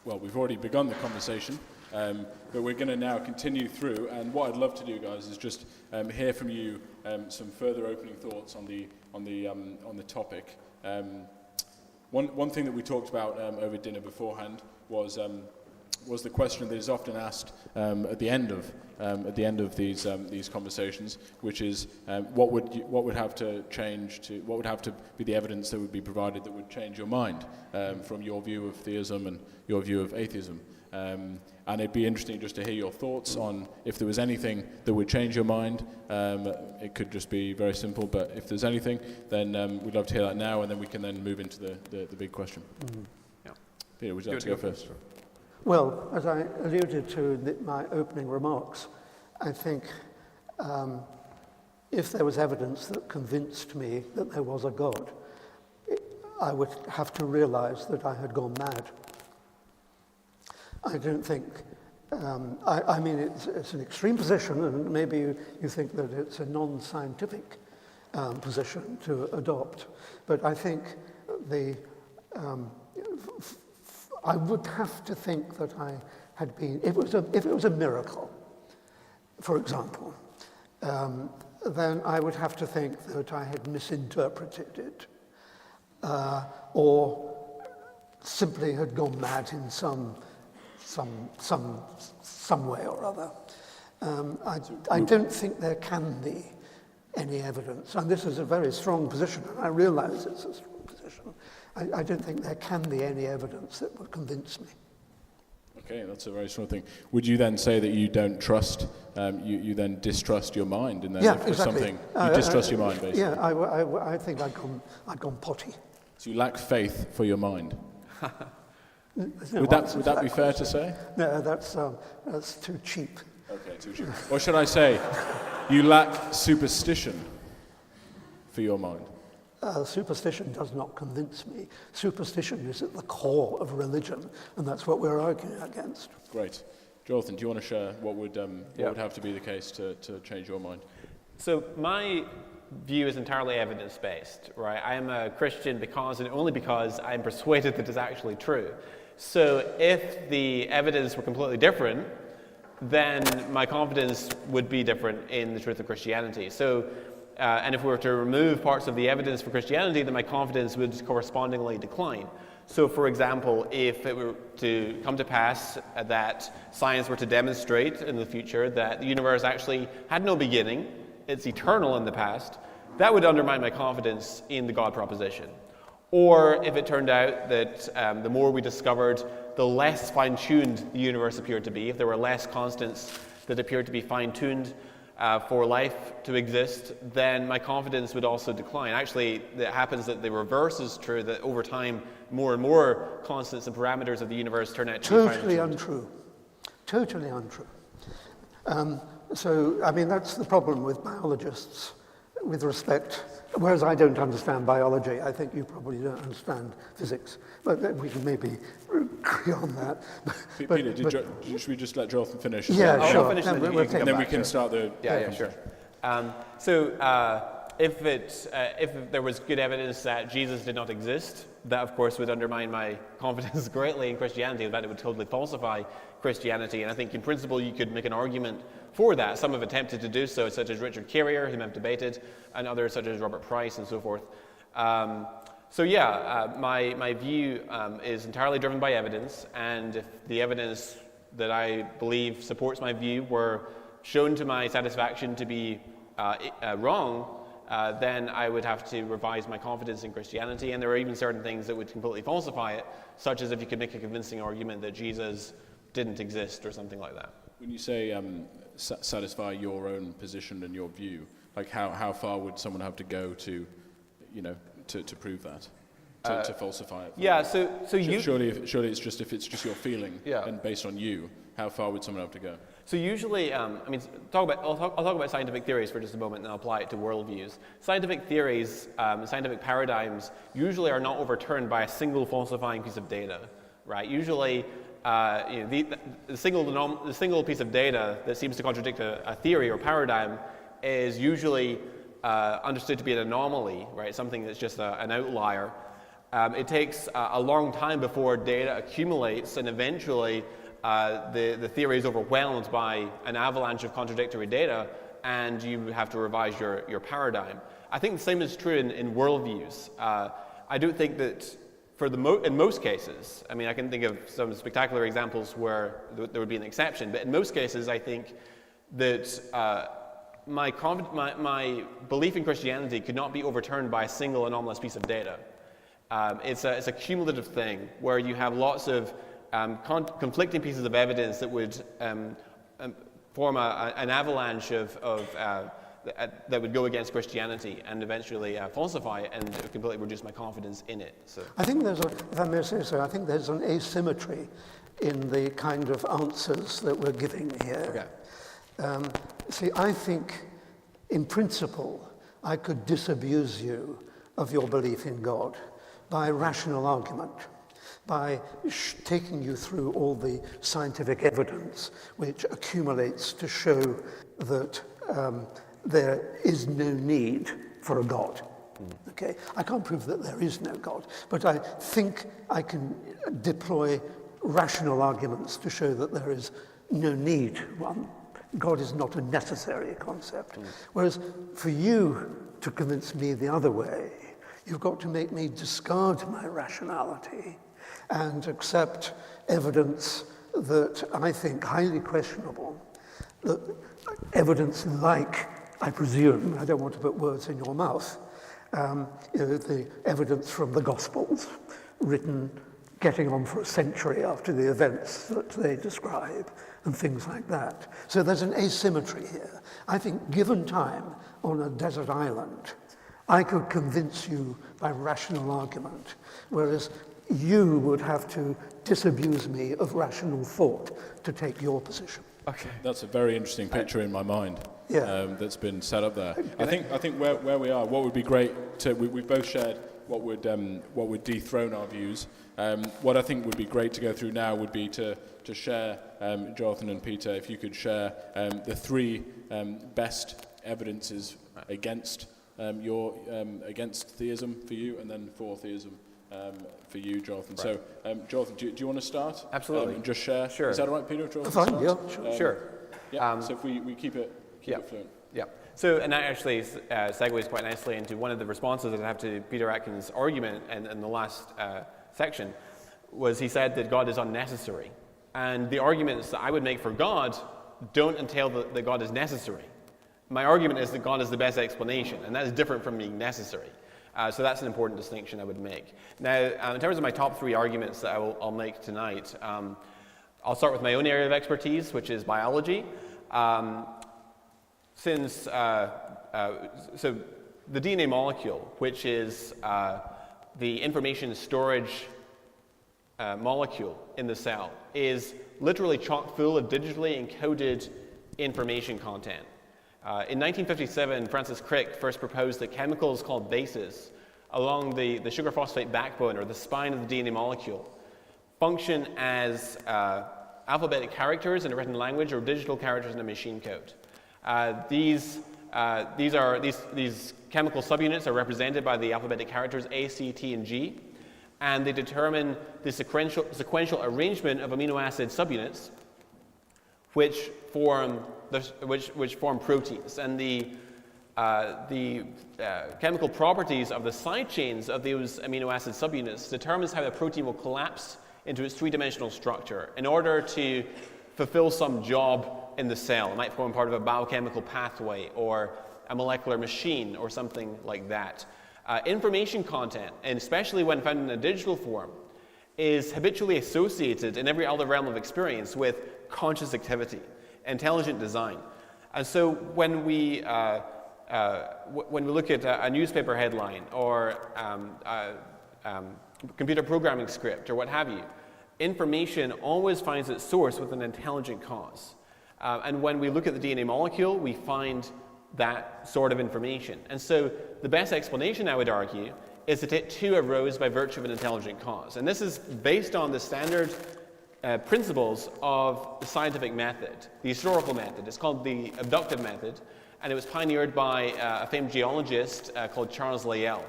we've already begun the conversation, but we're going to now continue through, and what I'd love to do, guys, is just hear from you some further opening thoughts on the topic. One thing that we talked about over dinner beforehand was the question that is often asked at the end of these conversations, which is what would have to change what would have to be the evidence that would be provided that would change your mind from your view of theism and your view of atheism. And it'd be interesting just to hear your thoughts on if there was anything that would change your mind. It could just be very simple, but if there's anything, then we'd love to hear that now, and then we can then move into the big question. Mm-hmm. Yeah. Peter, would you like to go first? Well, as I alluded to in my opening remarks, I think if there was evidence that convinced me that there was a God, I would have to realize that I had gone mad. I don't think, I mean, it's an extreme position, and maybe you think that it's a non-scientific position to adopt, but I think I would have to think that I had been, if it was a miracle, for example, then I would have to think that I had misinterpreted it, or simply had gone mad in some way or other. I don't think there can be any evidence, and this is a very strong position, and I realize it's a strong position. I don't think there can be any evidence that would convince me. Okay, that's a very strong thing. Would you then say that you don't trust, you then distrust your mind, and then if there's something, you distrust your mind, basically? Yeah, I think I'd gone potty. So you lack faith for your mind? No, would that be fair to say? No, that's too cheap. Okay, too cheap. Or should I say, you lack superstition for your mind? Superstition does not convince me. Superstition is at the core of religion, and that's what we're arguing against. Great. Jonathan, do you want to share what would have to be the case to change your mind? So my view is entirely evidence-based, right? I am a Christian because and only because I'm persuaded that it's actually true. So if the evidence were completely different, then my confidence would be different in the truth of Christianity. So, and if we were to remove parts of the evidence for Christianity, then my confidence would correspondingly decline. So, for example, if it were to come to pass that science were to demonstrate in the future that the universe actually had no beginning, it's eternal in the past, that would undermine my confidence in the God proposition. Or if it turned out that the more we discovered, the less fine-tuned the universe appeared to be, if there were less constants that appeared to be fine-tuned for life to exist, then my confidence would also decline. Actually, it happens that the reverse is true, that over time, more and more constants and parameters of the universe turn out to be totally untrue. Totally untrue. So, I mean, that's the problem with biologists with respect, whereas I don't understand biology, I think you probably don't understand physics, but we can maybe agree on that. Peter, should we just let Jonathan finish? Yeah, sure. Finish and then we can start the... Yeah, sure. If there was good evidence that Jesus did not exist, that of course would undermine my confidence greatly in Christianity, in fact it would totally falsify Christianity, and I think in principle you could make an argument for that. Some have attempted to do so, such as Richard Carrier, whom I've debated, and others such as Robert Price and so forth. My view is entirely driven by evidence, and if the evidence that I believe supports my view were shown to my satisfaction to be wrong, then I would have to revise my confidence in Christianity, and there are even certain things that would completely falsify it, such as if you could make a convincing argument that Jesus didn't exist or something like that. When you say satisfy your own position and your view, like how far would someone have to go to prove that, to falsify it? Yeah, so surely it's just if it's just your feeling and based on you, how far would someone have to go? So usually, I'll talk about scientific theories for just a moment, and I'll apply it to worldviews. Scientific theories, scientific paradigms usually are not overturned by a single falsifying piece of data. right? Usually, the single piece of data that seems to contradict a theory or paradigm is usually understood to be an anomaly, right? Something that's just an outlier. It takes a long time before data accumulates, and eventually the theory is overwhelmed by an avalanche of contradictory data, and you have to revise your paradigm. I think the same is true in worldviews. I don't think that in most cases, I mean, I can think of some spectacular examples where there would be an exception, but in most cases, I think that my belief in Christianity could not be overturned by a single anomalous piece of data. It's a cumulative thing where you have lots of conflicting pieces of evidence that would form an avalanche that would go against Christianity and eventually falsify it and completely reduce my confidence in it. So I think if I may say so, I think there's an asymmetry in the kind of answers that we're giving here. Okay. See, I think, in principle, I could disabuse you of your belief in God by rational argument, by taking you through all the scientific evidence which accumulates to show that there is no need for a God. Okay, I can't prove that there is no God, but I think I can deploy rational arguments to show that there is no need one. God is not a necessary concept. Whereas for you to convince me the other way, you've got to make me discard my rationality and accept evidence that I think highly questionable, that evidence like, I presume, I don't want to put words in your mouth, the evidence from the Gospels, written getting on for a century after the events that they describe, and things like that. So there's an asymmetry here. I think given time on a desert island, I could convince you by rational argument, whereas you would have to disabuse me of rational thought to take your position. Okay. That's a very interesting picture in my mind. Yeah. That's been set up there. I think where we are, what would be great to we've both shared what would dethrone our views. What I think would be great to go through now would be to share, Jonathan and Peter, if you could share the three best evidences against against theism for you, and then for theism for you, Jonathan. Right. So, Jonathan, do you want to start? Absolutely. And just share. Sure. Is that all right, Peter? Fine. Yeah. Sure. Yeah. So if we keep it fluent. Yeah. So, and that actually segues quite nicely into one of the responses that I have to Peter Atkins' argument in the last section, was he said that God is unnecessary. And the arguments that I would make for God don't entail that God is necessary. My argument is that God is the best explanation, and that is different from being necessary. So that's an important distinction I would make. Now, in terms of my top three arguments that I'll make tonight, I'll start with my own area of expertise, which is biology. So the DNA molecule, which is the information storage molecule in the cell, is literally chock full of digitally encoded information content. In 1957, Francis Crick first proposed that chemicals called bases along the sugar phosphate backbone, or the spine of the DNA molecule, function as alphabetic characters in a written language or digital characters in a machine code. These chemical subunits are represented by the alphabetic characters A, C, T, and G, and they determine the sequential arrangement of amino acid subunits, which form proteins. And the chemical properties of the side chains of those amino acid subunits determines how the protein will collapse into its three-dimensional structure in order to fulfill some job in the cell. It might form part of a biochemical pathway or a molecular machine or something like that. Information content, and especially when found in a digital form, is habitually associated in every other realm of experience with conscious activity, intelligent design. And so when we look at a newspaper headline or computer programming script or what have you, information always finds its source with an intelligent cause. And when we look at the DNA molecule, we find that sort of information. And so the best explanation, I would argue, is that it too arose by virtue of an intelligent cause. And this is based on the standard principles of the scientific method, the historical method. It's called the abductive method, and it was pioneered by a famed geologist called Charles Lyell.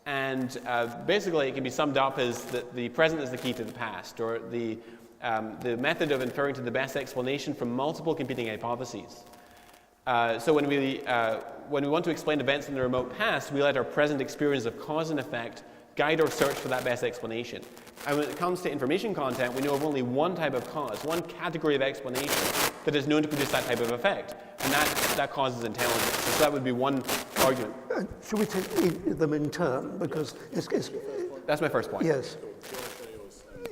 And basically, it can be summed up as that the present is the key to the past, or the method of inferring to the best explanation from multiple competing hypotheses. So when we want to explain events in the remote past, we let our present experience of cause and effect guide our search for that best explanation. And when it comes to information content, we know of only one type of cause, one category of explanation that is known to produce that type of effect, and that cause is intelligence. So that would be one argument. Should we take them in turn? Because it's that's my first point. Yes.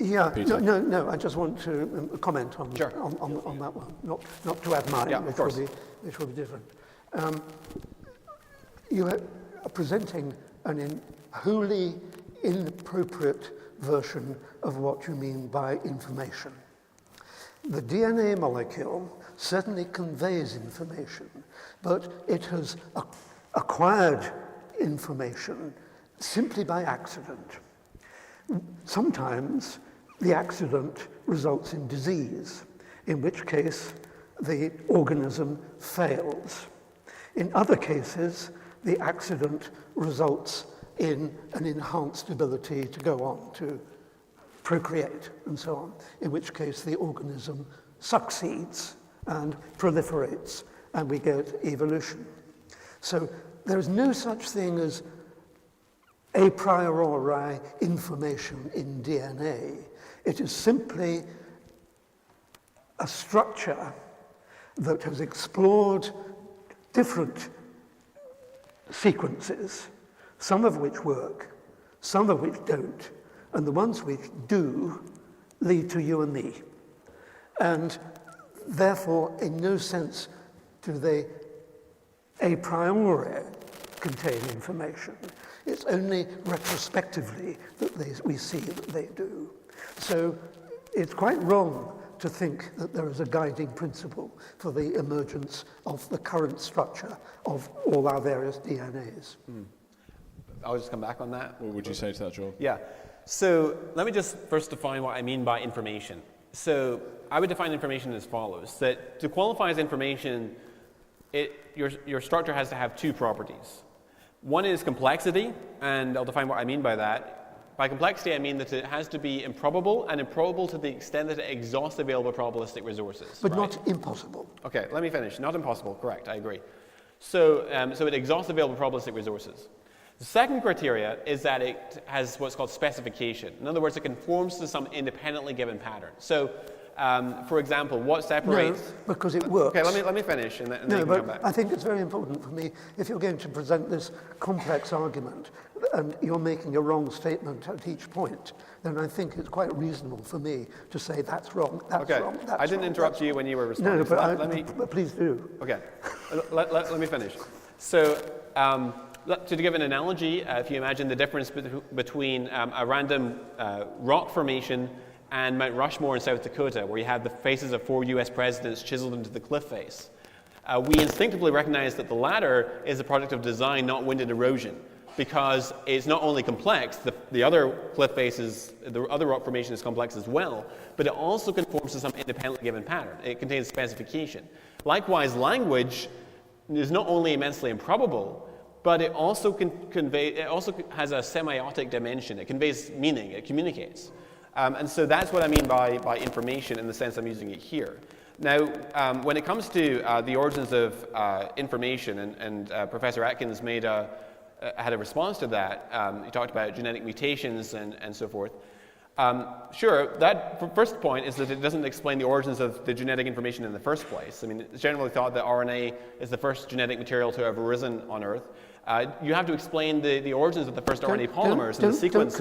Yeah, no, I just want to comment on, sure. on that one, not to add mine, yeah, which will be different. You are presenting an wholly inappropriate version of what you mean by information. The DNA molecule certainly conveys information, but it has acquired information simply by accident. Sometimes the accident results in disease, in which case the organism fails. In other cases, the accident results in an enhanced ability to go on to procreate and so on, in which case the organism succeeds and proliferates and we get evolution. So there is no such thing as a priori information in DNA. It is simply a structure that has explored different sequences, some of which work, some of which don't, and the ones which do lead to you and me. And therefore, in no sense do they a priori contain information. It's only retrospectively that we see that they do. So it's quite wrong to think that there is a guiding principle for the emergence of the current structure of all our various DNAs. I'll just come back on that. What would you say to that, Joel? Yeah. So let me just first define what I mean by information. So I would define information as follows, that to qualify as information, your structure has to have two properties. One is complexity, and I'll define what I mean by that. By complexity, I mean that it has to be improbable, and improbable to the extent that it exhausts available probabilistic resources. But right? not impossible. Okay, let me finish. Not impossible, correct, I agree. So it exhausts available probabilistic resources. The second criteria is that it has what's called specification. In other words, it conforms to some independently given pattern. So, for example, what separates... No, because it works. Okay, let me finish and then no, you can come back. I think it's very important for me, if you're going to present this complex argument and you're making a wrong statement at each point, then I think it's quite reasonable for me to say that's wrong, that's wrong, that's wrong. I didn't interrupt you when you were responding. No, but please do. Okay, let me finish. So, to give an analogy, if you imagine the difference between a random rock formation and Mount Rushmore in South Dakota, where you have the faces of 4 US presidents chiseled into the cliff face, we instinctively recognize that the latter is a product of design, not wind and erosion, because it's not only complex, the other cliff faces, the other rock formation is complex as well, but it also conforms to some independently given pattern. It contains specification. Likewise, language is not only immensely improbable, but it also it also has a semiotic dimension. It conveys meaning, it communicates. And so that's what I mean by information in the sense I'm using it here. Now, when it comes to the origins of information, and Professor Atkins had a response to that, he talked about genetic mutations and so forth. Sure, that first point is that it doesn't explain the origins of the genetic information in the first place. I mean, it's generally thought that RNA is the first genetic material to have arisen on Earth. You have to explain the origins of the first RNA polymers and the sequence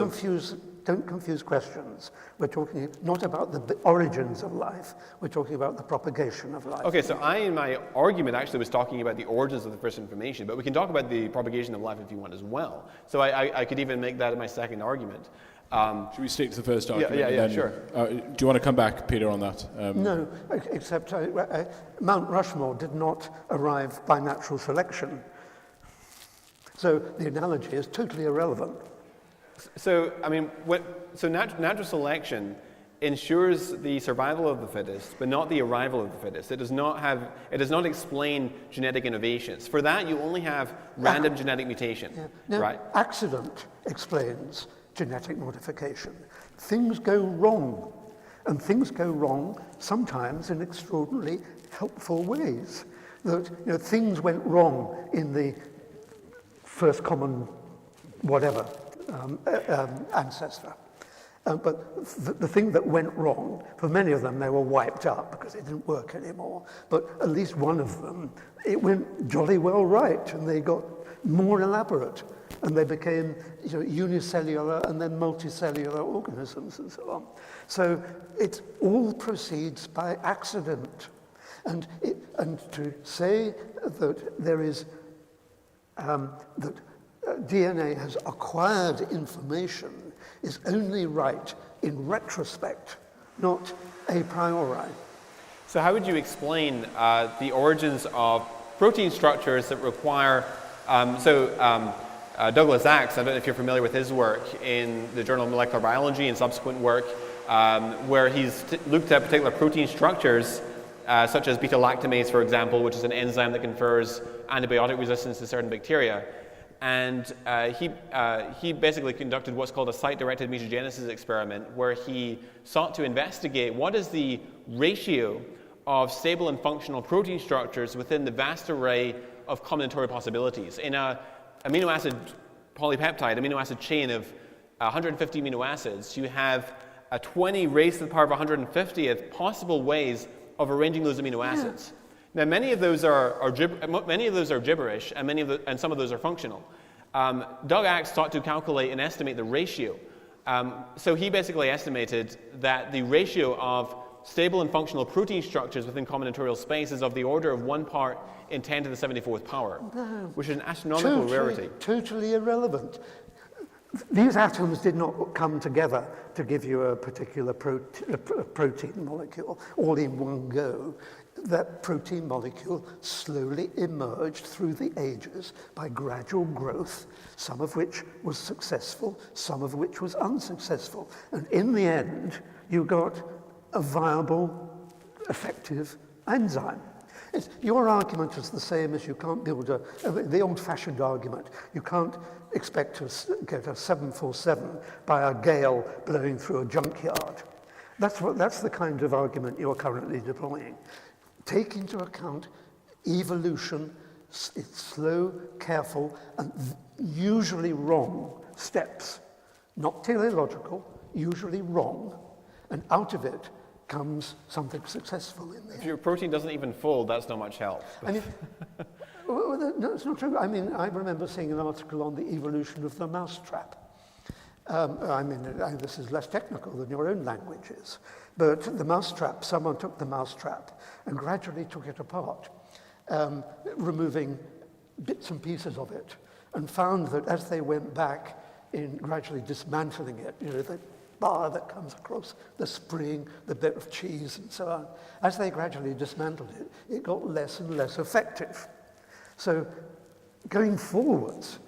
Don't confuse questions. We're talking not about the origins of life, we're talking about the propagation of life. Okay, so in my argument actually was talking about the origins of the first information, but we can talk about the propagation of life if you want as well. So I could even make that my second argument. Should we stick to the first argument? Yeah, sure. Do you want to come back, Peter, on that? No, except Mount Rushmore did not arrive by natural selection. So the analogy is totally irrelevant. So, I mean, natural selection ensures the survival of the fittest, but not the arrival of the fittest. It does not explain genetic innovations. For that, you only have random genetic mutation, Now, right? accident explains genetic modification. Things go wrong, and things go wrong sometimes in extraordinarily helpful ways. That things went wrong in the first common whatever ancestor. But the thing that went wrong, for many of them, they were wiped out because it didn't work anymore. But at least one of them, it went jolly well right, and they got more elaborate, and they became unicellular and then multicellular organisms and so on. So it all proceeds by accident. And to say that there is, that DNA has acquired information is only right in retrospect, not a priori. So how would you explain the origins of protein structures that require, Douglas Axe, I don't know if you're familiar with his work in the Journal of Molecular Biology and subsequent work, where he's looked at particular protein structures, such as beta-lactamase, for example, which is an enzyme that confers antibiotic resistance to certain bacteria. And he basically conducted what's called a site-directed mutagenesis experiment, where he sought to investigate what is the ratio of stable and functional protein structures within the vast array of combinatorial possibilities. In an amino acid polypeptide, amino acid chain of 150 amino acids, you have a 20 raised to the power of 150th possible ways of arranging those amino acids. Now, many of those are gibberish, and some of those are functional. Doug Axe sought to calculate and estimate the ratio. So he basically estimated that the ratio of stable and functional protein structures within combinatorial space is of the order of 1 part in 10 to the 74th power, which is an astronomical rarity. Totally irrelevant. These atoms did not come together to give you a particular protein molecule all in one go. That protein molecule slowly emerged through the ages by gradual growth, some of which was successful, some of which was unsuccessful. And in the end, you got a viable, effective enzyme. Your argument is the same as you can't build the old-fashioned argument. You can't expect to get a 747 by a gale blowing through a junkyard. That's the kind of argument you're currently deploying. Take into account evolution, its slow, careful, and usually wrong steps. Not teleological, usually wrong. And out of it comes something successful in there. If your protein doesn't even fold, that's not much help. I mean, no, it's not true. I mean, I remember seeing an article on the evolution of the mousetrap. This is less technical than your own language is. But the mousetrap, someone took the mousetrap and gradually took it apart, removing bits and pieces of it, and found that as they went back in gradually dismantling it, the bar that comes across the spring, the bit of cheese and so on, as they gradually dismantled it, it got less and less effective. So going forwards,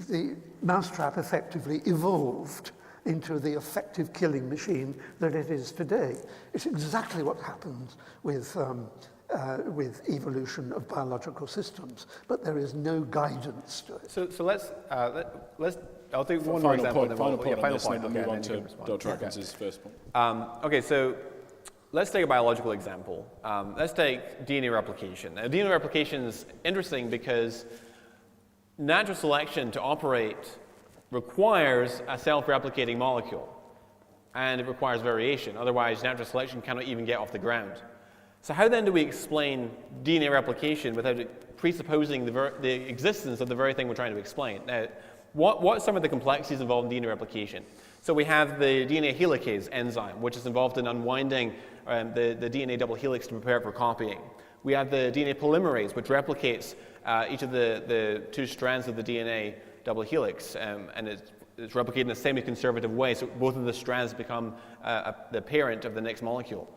the mousetrap effectively evolved into the effective killing machine that it is today. It's exactly what happens with evolution of biological systems, but there is no guidance to it. So let's I'll take one more example. Final point and move on to Dr. Atkins' first point. Okay, so let's take a biological example. Let's take DNA replication. Now, DNA replication is interesting because natural selection to operate requires a self-replicating molecule, and it requires variation. Otherwise, natural selection cannot even get off the ground. So how then do we explain DNA replication without presupposing the existence of the very thing we're trying to explain? Now, what are some of the complexities involved in DNA replication? So we have the DNA helicase enzyme, which is involved in unwinding the DNA double helix to prepare it for copying. We have the DNA polymerase, which replicates each of the two strands of the DNA double helix, and it's replicated in a semi-conservative way, so both of the strands become the parent of the next molecule.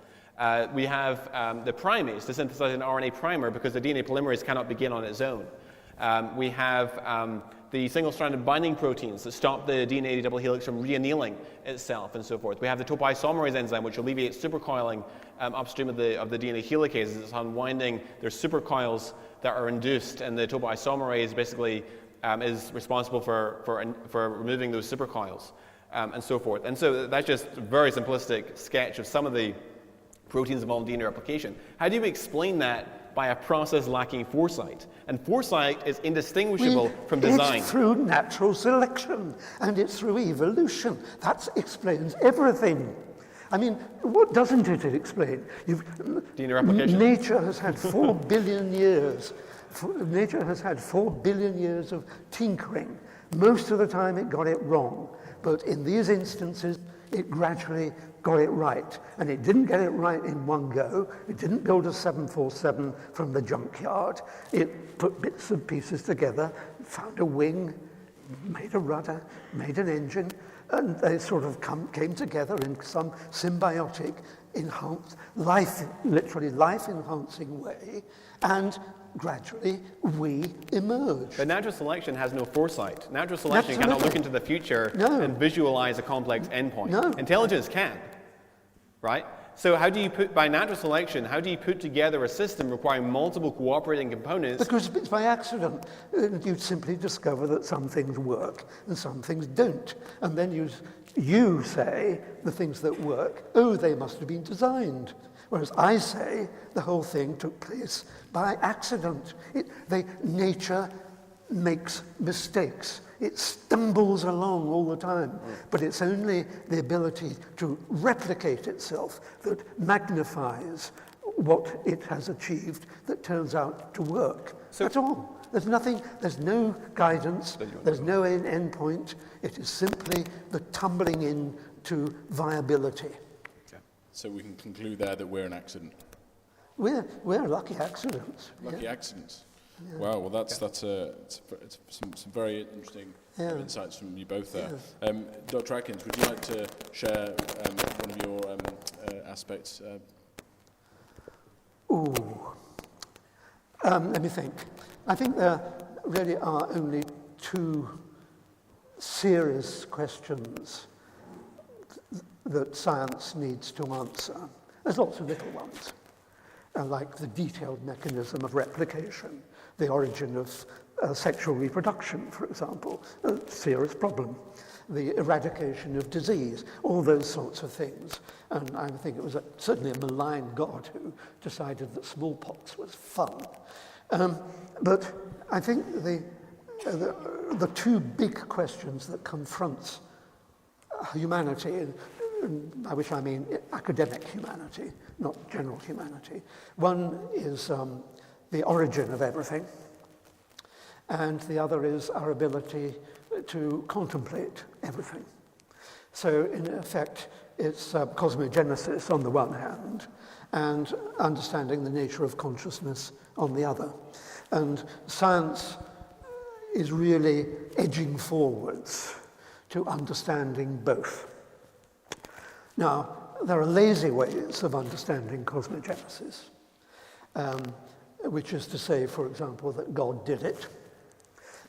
We have the primase to synthesize an RNA primer because the DNA polymerase cannot begin on its own. We have the single-stranded binding proteins that stop the DNA double helix from reannealing itself and so forth. We have the topoisomerase enzyme, which alleviates supercoiling upstream of the DNA helicases. It's unwinding. There's supercoils that are induced, and the topoisomerase basically is responsible for removing those supercoils and so forth. And so that's just a very simplistic sketch of some of the proteins involved in DNA replication. How do you explain that by a process lacking foresight? And foresight is indistinguishable from design. It's through natural selection, and it's through evolution. That explains everything. I mean, what doesn't it explain? DNA replication. Nature has had 4 billion years. Nature has had 4 billion years of tinkering. Most of the time it got it wrong. But in these instances, it gradually got it right. And it didn't get it right in one go. It didn't build a 747 from the junkyard. It put bits and pieces together, found a wing, made a rudder, made an engine, and they sort of came together in some symbiotic, literally life-enhancing way, and gradually we emerge. But natural selection has no foresight. Natural selection cannot look into the future and visualize a complex endpoint. No. Intelligence can, right? So by natural selection, how do you put together a system requiring multiple cooperating components? Because it's by accident. You simply discover that some things work and some things don't. And then you say the things that work, they must have been designed. Whereas I say the whole thing took place by accident. Nature makes mistakes. It stumbles along all the time. But it's only the ability to replicate itself that magnifies what it has achieved that turns out to work. That's all. There's nothing, there's no guidance, there's no end point. It is simply the tumbling into viability. So we can conclude there that we're an accident. We're lucky accidents. Lucky accidents. Yeah. Wow. Well, that's it's some very interesting insights from you both there. Yeah. Dr. Atkins, would you like to share one of your aspects? Let me think. I think there really are only two serious questions that science needs to answer. There's lots of little ones, like the detailed mechanism of replication, the origin of sexual reproduction, for example, a serious problem, the eradication of disease, all those sorts of things. And I think it was certainly a malign God who decided that smallpox was fun. But I think the two big questions that confront humanity, by which I mean academic humanity, not general humanity. One is the origin of everything, and the other is our ability to contemplate everything. So in effect, it's cosmogenesis on the one hand, and understanding the nature of consciousness on the other. And science is really edging forwards to understanding both. Now, there are lazy ways of understanding cosmogenesis, which is to say, for example, that God did it.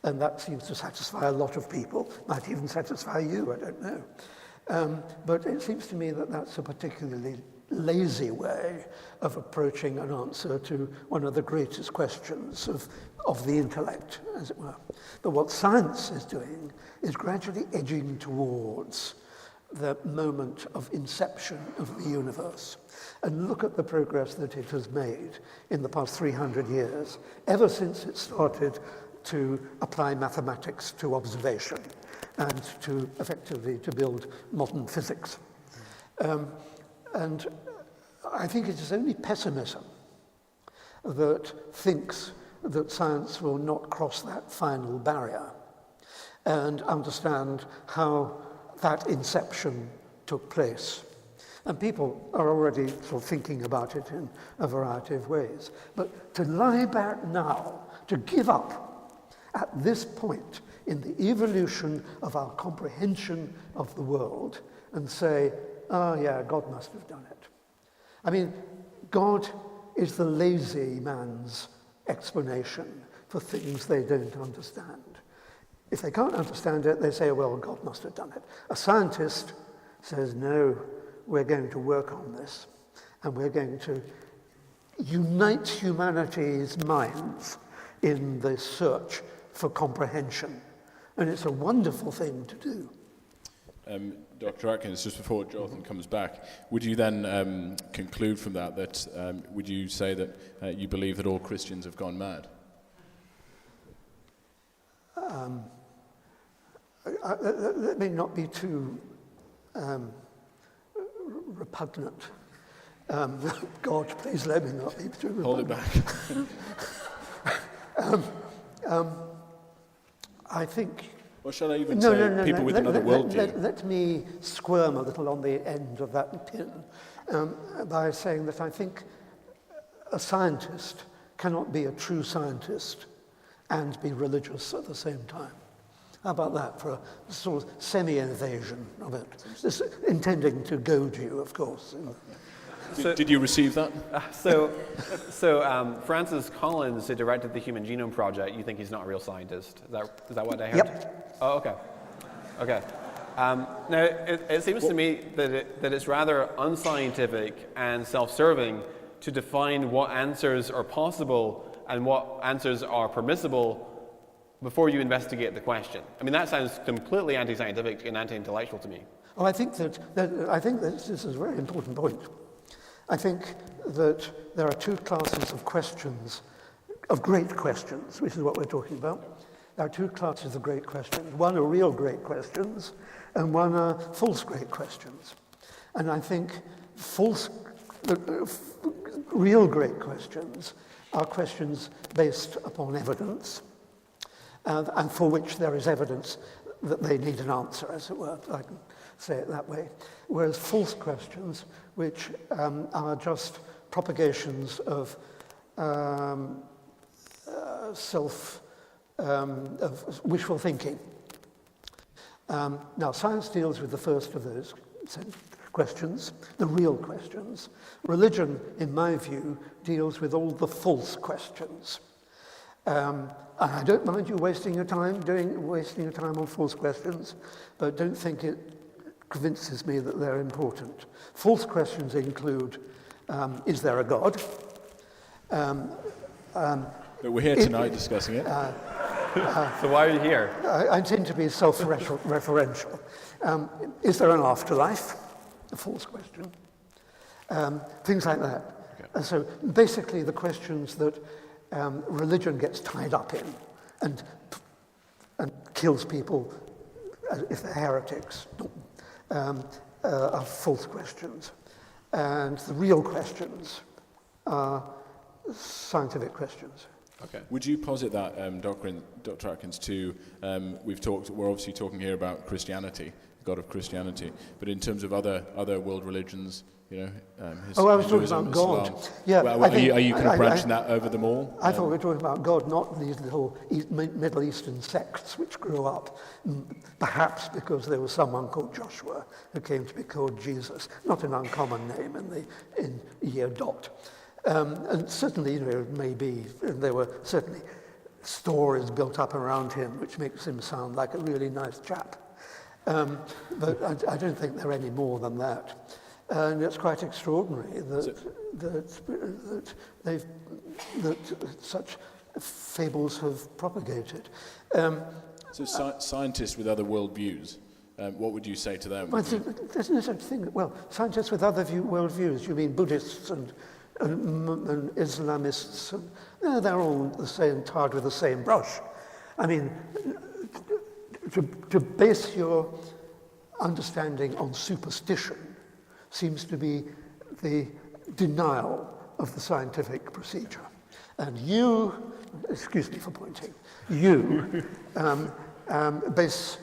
And that seems to satisfy a lot of people, might even satisfy you, I don't know. But it seems to me that that's a particularly lazy way of approaching an answer to one of the greatest questions of the intellect, as it were. But what science is doing is gradually edging towards the moment of inception of the universe. And look at the progress that it has made in the past 300 years, ever since it started to apply mathematics to observation and to effectively to build modern physics. And I think it is only pessimism that thinks that science will not cross that final barrier and understand how that inception took place. And people are already sort of thinking about it in a variety of ways. But to lie back now, to give up at this point in the evolution of our comprehension of the world and say, yeah, God must have done it. I mean, God is the lazy man's explanation for things they don't understand. If they can't understand it, they say, well, God must have done it. A scientist says, no, we're going to work on this, and we're going to unite humanity's minds in the search for comprehension. And it's a wonderful thing to do. Dr. Atkins, just before Jonathan comes back, would you then conclude from that would you say that you believe that all Christians have gone mad? Let me not be too repugnant. God, please let me not be too repugnant. Hold it back. I think... Or shall I even say people with another worldview? Let me squirm a little on the end of that pin by saying that I think a scientist cannot be a true scientist and be religious at the same time. How about that for a sort of semi-evasion of it? This intending to goad you, of course. Did you receive that? Francis Collins, who directed the Human Genome Project, you think he's not a real scientist? Is that what I heard? Yep. Oh, okay. Okay. Now, it seems to me that it's rather unscientific and self-serving to define what answers are possible and what answers are permissible before you investigate the question. I mean, that sounds completely anti-scientific and anti-intellectual to me. Oh, I think that this is a very important point. I think that there are two classes of questions, of great questions, which is what we're talking about. There are two classes of great questions. One are real great questions, and one are false great questions. And I think real great questions are questions based upon evidence, and for which there is evidence that they need an answer, as it were, if I can say it that way. Whereas false questions, which are just propagations of of wishful thinking. Now, science deals with the first of those questions, the real questions. Religion, in my view, deals with all the false questions. And I don't mind you wasting your time on false questions, but don't think it convinces me that they're important. False questions include, is there a God? But we're here tonight discussing it. So why are you here? I tend to be self-referential. Is there an afterlife? A false question. Things like that. Okay. And so basically the questions that religion gets tied up in and kills people if they're heretics are false questions. And the real questions are scientific questions. Okay. Would you posit that, Dr. Atkins, we're obviously talking here about Christianity, the God of Christianity, but in terms of other world religions, I was talking about God. Islam, yeah, are you kind of branching that over them all? I thought we were talking about God, not these little Middle Eastern sects which grew up, perhaps because there was someone called Joshua who came to be called Jesus, not an uncommon name in year dot. And certainly, maybe there were certainly stories built up around him which makes him sound like a really nice chap. But I don't think there are any more than that. And it's quite extraordinary that such fables have propagated. So scientists with other worldviews, what would you say to them? Well, there's no such thing. Well, scientists with other worldviews, you mean Buddhists and Islamists? No, they're all the same, tarred with the same brush. I mean, to base your understanding on superstition seems to be the denial of the scientific procedure. And you, excuse me for pointing, you base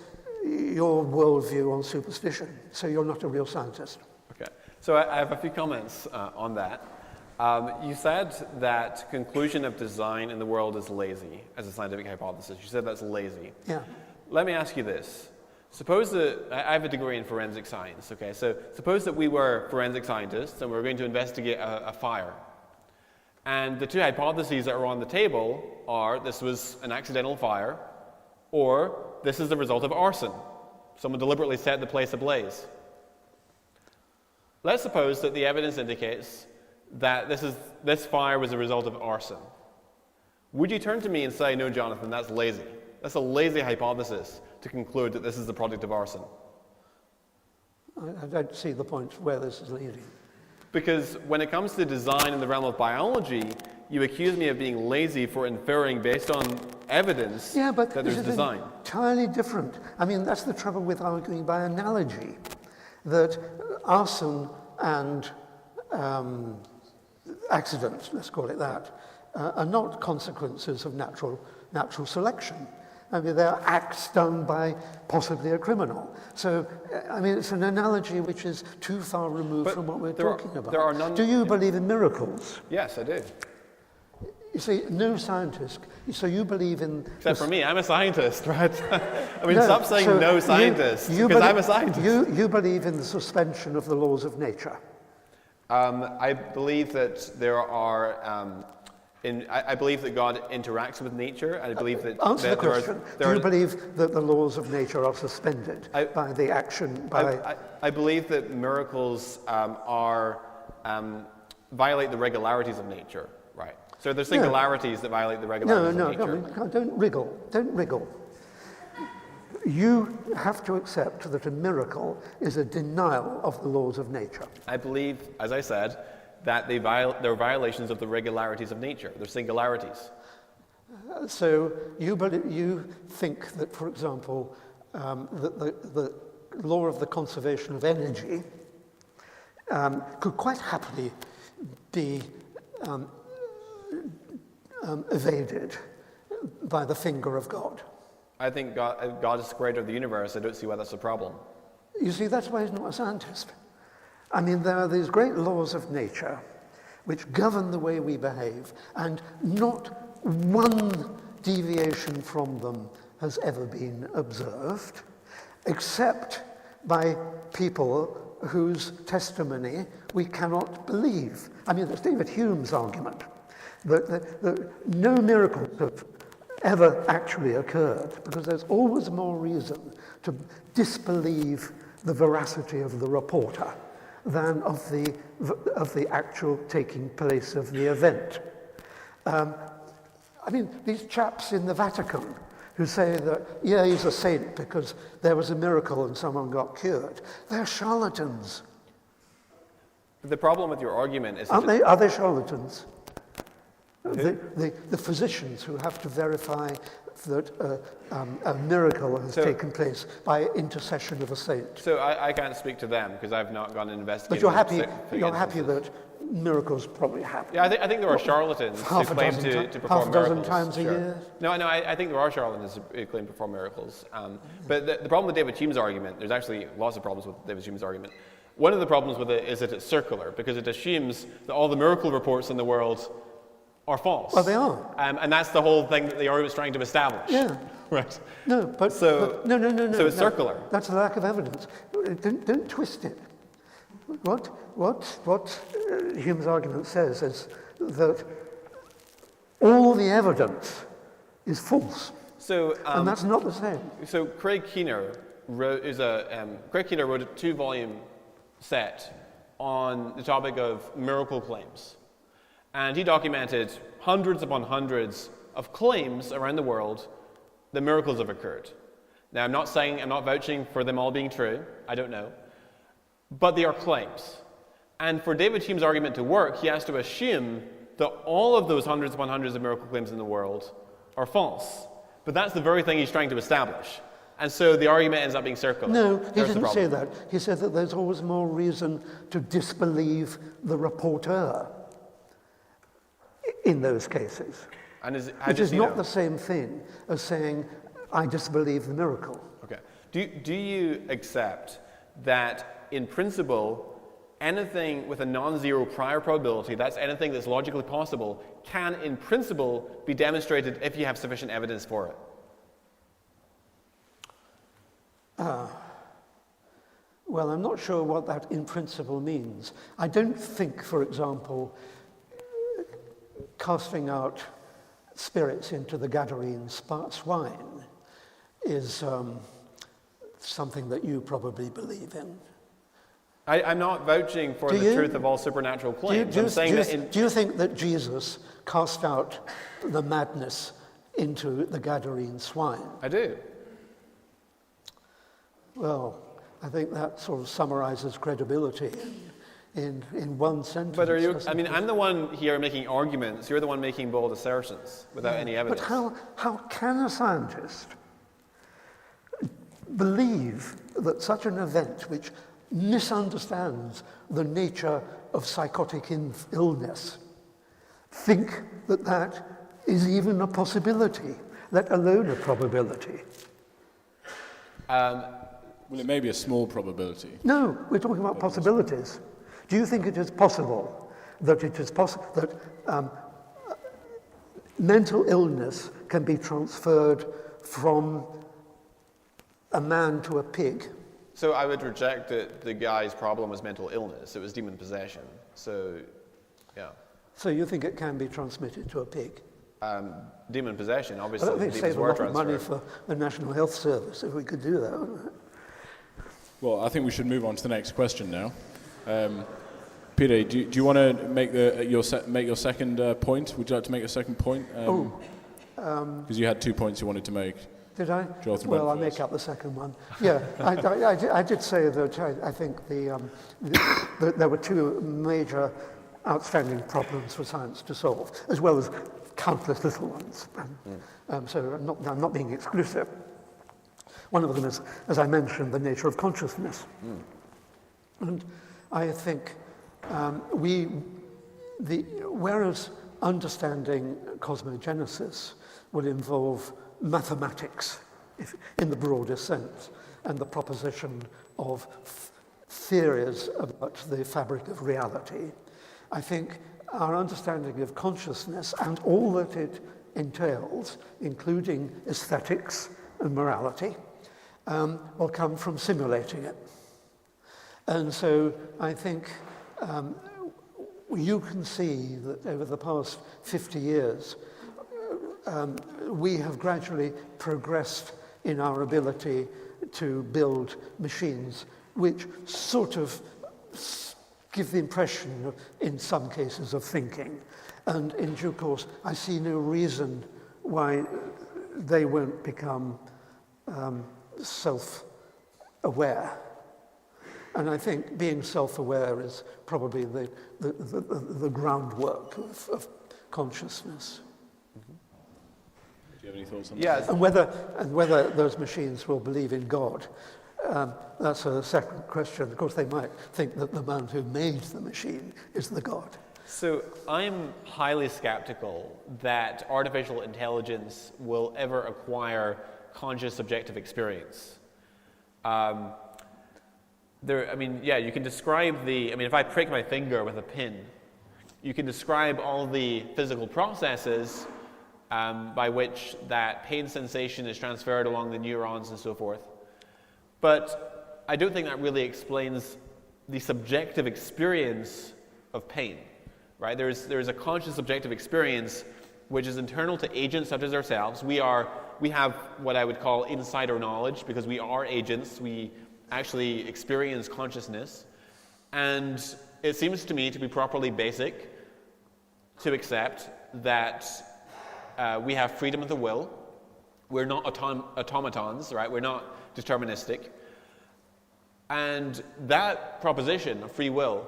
your worldview on superstition, so you're not a real scientist. Okay, so I have a few comments on that. You said that conclusion of design in the world is lazy as a scientific hypothesis. You said that's lazy. Yeah. Let me ask you this. Suppose that, I have a degree in forensic science, okay? So suppose that we were forensic scientists and we were going to investigate a fire. And the two hypotheses that are on the table are this was an accidental fire, or this is the result of arson. Someone deliberately set the place ablaze. Let's suppose that the evidence indicates that this fire was a result of arson. Would you turn to me and say, no, Jonathan, that's lazy? That's a lazy hypothesis to conclude that this is the product of arson. I don't see the point where this is leading. Because when it comes to design in the realm of biology, you accuse me of being lazy for inferring based on evidence that there's design. Entirely different. I mean, that's the trouble with arguing by analogy, that arson and accident, let's call it that, are not consequences of natural selection. I mean, they're acts done by possibly a criminal. So, I mean, it's an analogy which is too far removed from what we're talking about. Do you believe in miracles? Yes, I do. You see, no scientist, so you believe in... Except for me, I'm a scientist, right? I mean, stop saying no scientist, because I'm a scientist. You believe in the suspension of the laws of nature? I believe that there are... I believe that God interacts with nature, and I believe that... Answer the question. Do you believe that the laws of nature are suspended by the action... I believe that miracles violate the regularities of nature, right? So there's singularities that violate the regularities of nature. No, don't wriggle. You have to accept that a miracle is a denial of the laws of nature. I believe, as I said, that they're violations of the regularities of nature. They're singularities. So you think that, for example, that the law of the conservation of energy could quite happily be evaded by the finger of God. I think God is the creator of the universe. I don't see why that's a problem. You see, that's why he's not a scientist. I mean, there are these great laws of nature which govern the way we behave, and not one deviation from them has ever been observed, except by people whose testimony we cannot believe. I mean, that's David Hume's argument, that no miracles have ever actually occurred, because there's always more reason to disbelieve the veracity of the reporter than of the actual taking place of the event. I mean, these chaps in the Vatican who say that, yeah, he's a saint because there was a miracle and someone got cured, they're charlatans. The problem with your argument is... Are they charlatans? The physicians who have to verify that a miracle has taken place by intercession of a saint. So I can't speak to them because I've not gone and investigated. But you're happy that miracles probably happen. Yeah, I think there are charlatans who claim to perform miracles. Half a dozen times a year? No, I think there are charlatans who claim to perform miracles. But the problem with David Hume's argument, there's actually lots of problems with David Hume's argument. One of the problems with it is that it's circular, because it assumes that all the miracle reports in the world are false. Well, they are. And that's the whole thing that the argument is trying to establish. Yeah. Right. No, but so it's circular. That's a lack of evidence. Don't twist it. What Hume's argument says is that all the evidence is false. So and that's not the same. So Craig Keener wrote a 2-volume set on the topic of miracle claims. And he documented hundreds upon hundreds of claims around the world that miracles have occurred. Now, I'm not vouching for them all being true. I don't know. But they are claims. And for David Hume's argument to work, he has to assume that all of those hundreds upon hundreds of miracle claims in the world are false. But that's the very thing he's trying to establish. And so the argument ends up being circular. No, he didn't say that. He said that there's always more reason to disbelieve the reporter in those cases. Which is not the same thing as saying, I disbelieve the miracle. Okay. Do you accept that, in principle, anything with a non-zero prior probability, that's anything that's logically possible, can, in principle, be demonstrated if you have sufficient evidence for it? Well, I'm not sure what that in principle means. I don't think, for example, casting out spirits into the Gadarene swine is something that you probably believe in. I'm not vouching for the truth of all supernatural claims. Do you think that Jesus cast out the madness into the Gadarene swine? I do. Well, I think that sort of summarizes credibility in one sentence. But I'm the one here making arguments. You're the one making bold assertions without any evidence. But how can a scientist believe that such an event, which misunderstands the nature of psychotic illness, think that that is even a possibility, let alone a probability? Well, it may be a small probability. No, we're talking about possibilities. Do you think it is possible that mental illness can be transferred from a man to a pig? So I would reject that the guy's problem was mental illness. It was demon possession. So, yeah. So you think it can be transmitted to a pig? Demon possession, obviously. I think demons save a were lot of money transferred. for the National Health Service if we could do that, wouldn't it? Well, I think we should move on to the next question now. Peter, do you want to make your second point? Would you like to make a second point? Because you had 2 points you wanted to make. Did I? Jonathan Well, went I'll first. make up the second one. Yeah, I did say that I think there were two major outstanding problems for science to solve, as well as countless little ones. So I'm not being exclusive. One of them is, as I mentioned, the nature of consciousness. And I think whereas understanding cosmogenesis would involve mathematics in the broadest sense, and the proposition of theories about the fabric of reality, I think our understanding of consciousness and all that it entails, including aesthetics and morality, will come from simulating it. And so I think you can see that over the past 50 years, we have gradually progressed in our ability to build machines which sort of give the impression, in some cases, of thinking. And in due course, I see no reason why they won't become self-aware. And I think being self-aware is probably the groundwork of consciousness. Do you have any thoughts on that? Yes. And whether those machines will believe in God, that's a second question. Of course, they might think that the man who made the machine is the God. So I'm highly skeptical that artificial intelligence will ever acquire conscious subjective experience. You can describe if I prick my finger with a pin, you can describe all the physical processes by which that pain sensation is transferred along the neurons and so forth. But I don't think that really explains the subjective experience of pain, right? There's a conscious subjective experience which is internal to agents such as ourselves. We have what I would call insider knowledge because we are agents. We actually experience consciousness. And it seems to me to be properly basic to accept that we have freedom of the will. We're not automatons, right? We're not deterministic. And that proposition of free will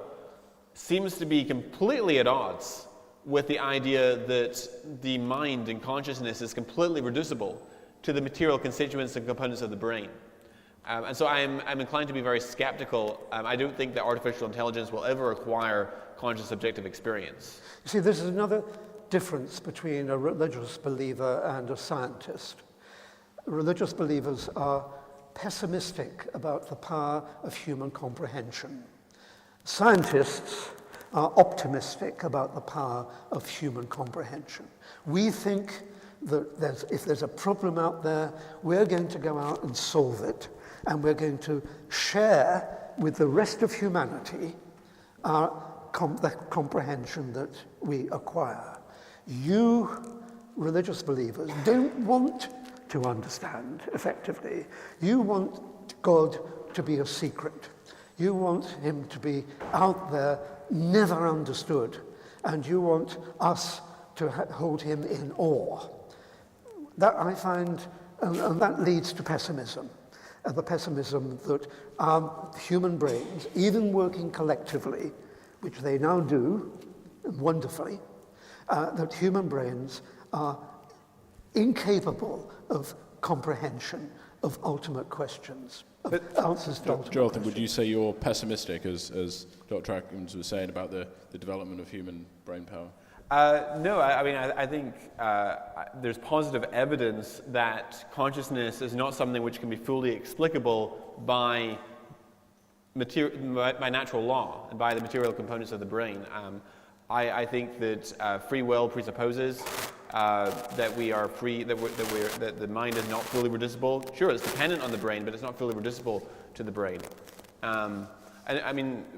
seems to be completely at odds with the idea that the mind and consciousness is completely reducible to the material constituents and components of the brain. And so I'm inclined to be very skeptical. I don't think that artificial intelligence will ever acquire conscious subjective experience. You see, this is another difference between a religious believer and a scientist. Religious believers are pessimistic about the power of human comprehension. Scientists are optimistic about the power of human comprehension. We think that if there's a problem out there, we're going to go out and solve it, and we're going to share with the rest of humanity the comprehension that we acquire. You, religious believers, don't want to understand effectively. You want God to be a secret. You want him to be out there, never understood, and you want us to hold him in awe. That I find, and that leads to pessimism. The pessimism that our human brains, even working collectively, which they now do wonderfully, that human brains are incapable of comprehension of ultimate questions, of answers to ultimate Jonathan, questions. would you say you're pessimistic, as Dr. Atkins was saying, about the development of human brain power? No, I think there's positive evidence that consciousness is not something which can be fully explicable by natural law and by the material components of the brain. I think that free will presupposes that we are free, that the mind is not fully reducible. Sure, it's dependent on the brain, but it's not fully reducible to the brain.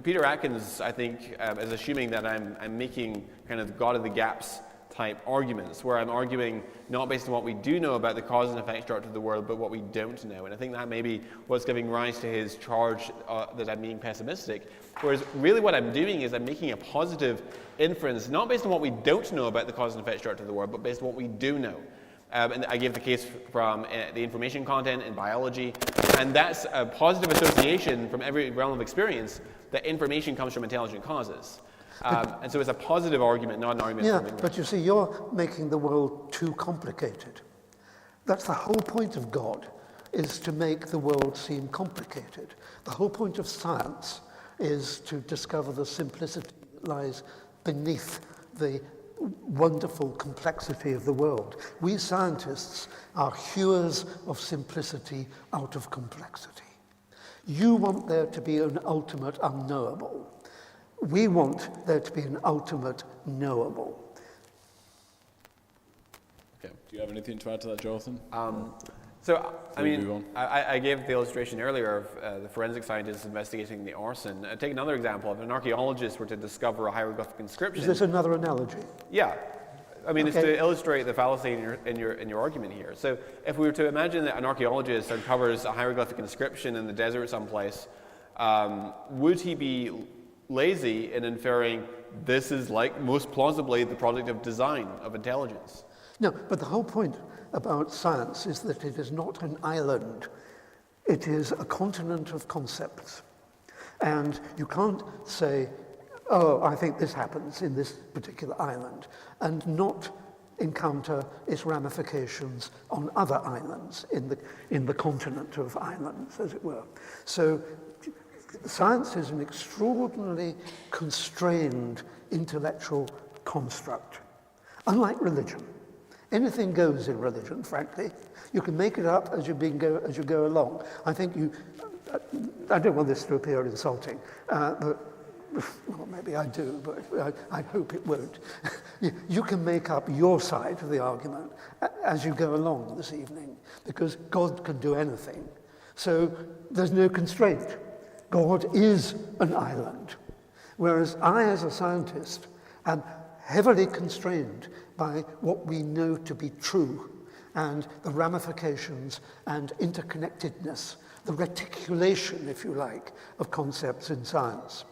Peter Atkins, I think, is assuming that I'm making kind of God of the gaps type arguments, where I'm arguing not based on what we do know about the cause and effect structure of the world, but what we don't know. And I think that may be what's giving rise to his charge that I'm being pessimistic. Whereas really what I'm doing is I'm making a positive inference, not based on what we don't know about the cause and effect structure of the world, but based on what we do know. And I give the case from the information content in biology, and that's a positive association from every realm of experience that information comes from intelligent causes. And so it's a positive argument, not an argument. Yeah, but you see, you're making the world too complicated. That's the whole point of God, is to make the world seem complicated. The whole point of science is to discover the simplicity that lies beneath the wonderful complexity of the world. We scientists are hewers of simplicity out of complexity. You want there to be an ultimate unknowable. We want there to be an ultimate knowable. Okay. Do you have anything to add to that, Jonathan? I gave the illustration earlier of the forensic scientists investigating the arson. Take another example. If an archaeologist were to discover a hieroglyphic inscription... Is this another analogy? Yeah. Okay. It's to illustrate the fallacy in your argument here. So if we were to imagine that an archaeologist uncovers a hieroglyphic inscription in the desert someplace, would he be lazy in inferring this is most plausibly the product of design, of intelligence? No, but the whole point about science is that it is not an island. It is a continent of concepts. And you can't say, oh, I think this happens in this particular island, and not encounter its ramifications on other islands in the continent of islands, as it were. So science is an extraordinarily constrained intellectual construct, unlike religion. Anything goes in religion, frankly. You can make it up as you go along. I think I don't want this to appear insulting, but well, maybe I do, but I hope it won't. You can make up your side of the argument as you go along this evening, because God can do anything. So there's no constraint. God is an island, whereas I, as a scientist, am heavily constrained by what we know to be true and the ramifications and interconnectedness, the reticulation, if you like, of concepts in science.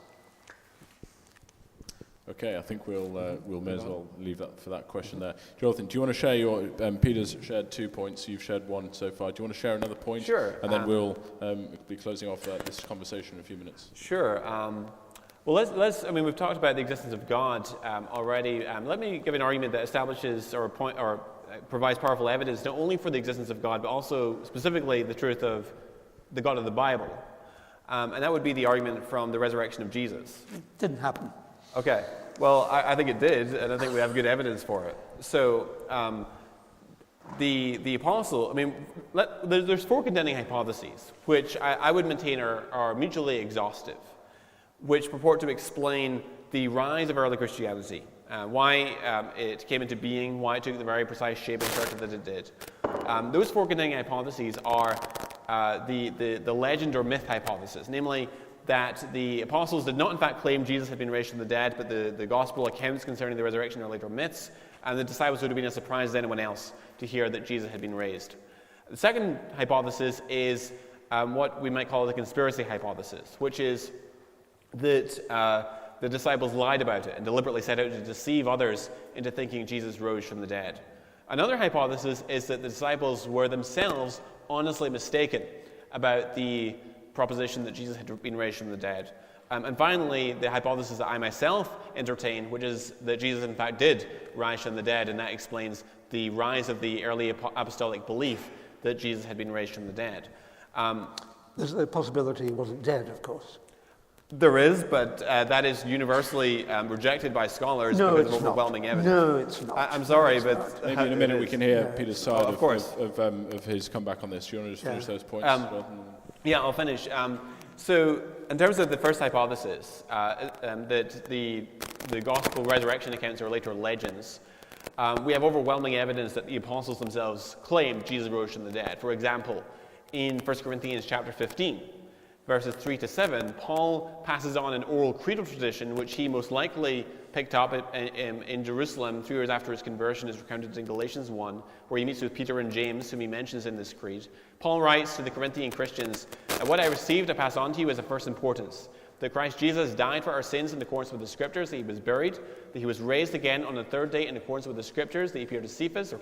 Okay, I think we'll may as well leave that for that question there. Jonathan, do you want to share your... Peter's shared 2 points, you've shared 1 so far. Do you want to share another point? Sure. And then we'll be closing off this conversation in a few minutes. Sure. Well, we've talked about the existence of God already. Let me give an argument that establishes or provides powerful evidence not only for the existence of God, but also specifically the truth of the God of the Bible. And that would be the argument from the resurrection of Jesus. Didn't happen. Okay. Well, I think it did, and I think we have good evidence for it. So, the apostle, there's 4 contending hypotheses, which I would maintain are mutually exhaustive, which purport to explain the rise of early Christianity, why it came into being, why it took the very precise shape and structure that it did. Those 4 contending hypotheses are the legend or myth hypothesis, namely that the apostles did not in fact claim Jesus had been raised from the dead, but the gospel accounts concerning the resurrection are later myths, and the disciples would have been as surprised as anyone else to hear that Jesus had been raised. The second hypothesis is what we might call the conspiracy hypothesis, which is that the disciples lied about it and deliberately set out to deceive others into thinking Jesus rose from the dead. Another hypothesis is that the disciples were themselves honestly mistaken about the proposition that Jesus had been raised from the dead. And finally, the hypothesis that I myself entertain, which is that Jesus in fact did rise from the dead, and that explains the rise of the early apostolic belief that Jesus had been raised from the dead. There's the possibility he wasn't dead, of course. There is, but that is universally rejected by scholars because of overwhelming evidence. No, it's not. I'm sorry, but maybe in a minute we can hear Peter's side of his comeback on this. Do you want to just finish those points? Yeah, I'll finish. So in terms of the first hypothesis, that the gospel resurrection accounts are later legends, we have overwhelming evidence that the apostles themselves claimed Jesus rose from the dead. For example, in 1 Corinthians chapter 15, verses 3 to 7, Paul passes on an oral creedal tradition which he most likely picked up in Jerusalem 3 years after his conversion, is recounted in Galatians 1, where he meets with Peter and James, whom he mentions in this creed. Paul writes to the Corinthian Christians, "What I received I pass on to you as of first importance, that Christ Jesus died for our sins in accordance with the Scriptures, that he was buried, that he was raised again on the third day in accordance with the Scriptures, that he appeared to Cephas,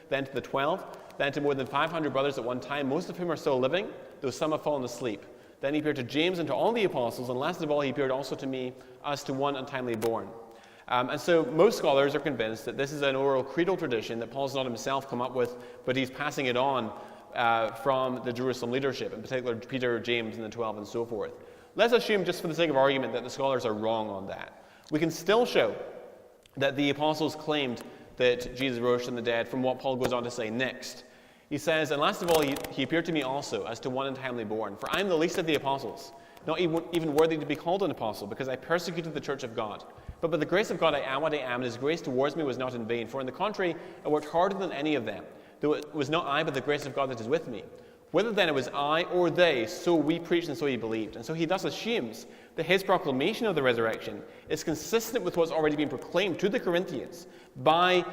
then to the 12, then to more than 500 brothers at one time, most of whom are still living, though some have fallen asleep. Then he appeared to James and to all the apostles, and last of all he appeared also to me, as to one untimely born." And so most scholars are convinced that this is an oral creedal tradition that Paul's not himself come up with, but he's passing it on from the Jerusalem leadership, in particular Peter, James, and the 12, and so forth. Let's assume, just for the sake of argument, that the scholars are wrong on that. We can still show that the apostles claimed that Jesus rose from the dead from what Paul goes on to say next. He says, "And last of all, he appeared to me also, as to one untimely born. For I am the least of the apostles, not even worthy to be called an apostle, because I persecuted the church of God. But by the grace of God I am what I am, and his grace towards me was not in vain. For on the contrary, I worked harder than any of them, though it was not I, but the grace of God that is with me. Whether then it was I or they, so we preached and so he believed." And so he thus assumes that his proclamation of the resurrection is consistent with what's already been proclaimed to the Corinthians by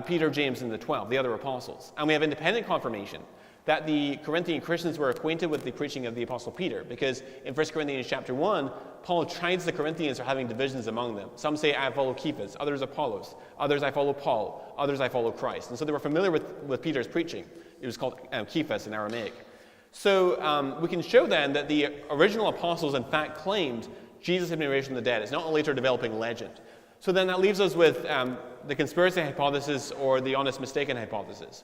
Peter, James, and the 12, the other apostles. And we have independent confirmation that the Corinthian Christians were acquainted with the preaching of the apostle Peter, because in 1 Corinthians chapter 1, Paul chides the Corinthians for having divisions among them. Some say, "I follow Cephas," others Apollos, others, "I follow Paul," others, "I follow Christ." And so they were familiar with Peter's preaching. It was called Cephas in Aramaic. So we can show then that the original apostles in fact claimed Jesus had been raised from the dead. It's not a later developing legend. So then that leaves us with the conspiracy hypothesis or the honest mistaken hypothesis.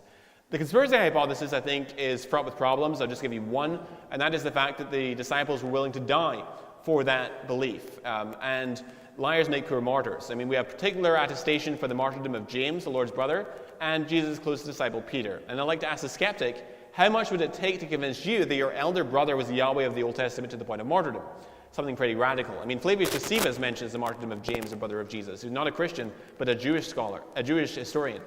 The conspiracy hypothesis, I think, is fraught with problems. I'll just give you one, and that is the fact that the disciples were willing to die for that belief. And liars make poor martyrs. I mean, we have particular attestation for the martyrdom of James, the Lord's brother, and Jesus' closest disciple, Peter. And I'd like to ask the skeptic, how much would it take to convince you that your elder brother was the Yahweh of the Old Testament to the point of martyrdom? Something pretty radical. I mean, Flavius Josephus mentions the martyrdom of James, the brother of Jesus, who's not a Christian, but a Jewish scholar, a Jewish historian.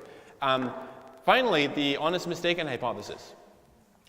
Finally, the honest mistaken hypothesis.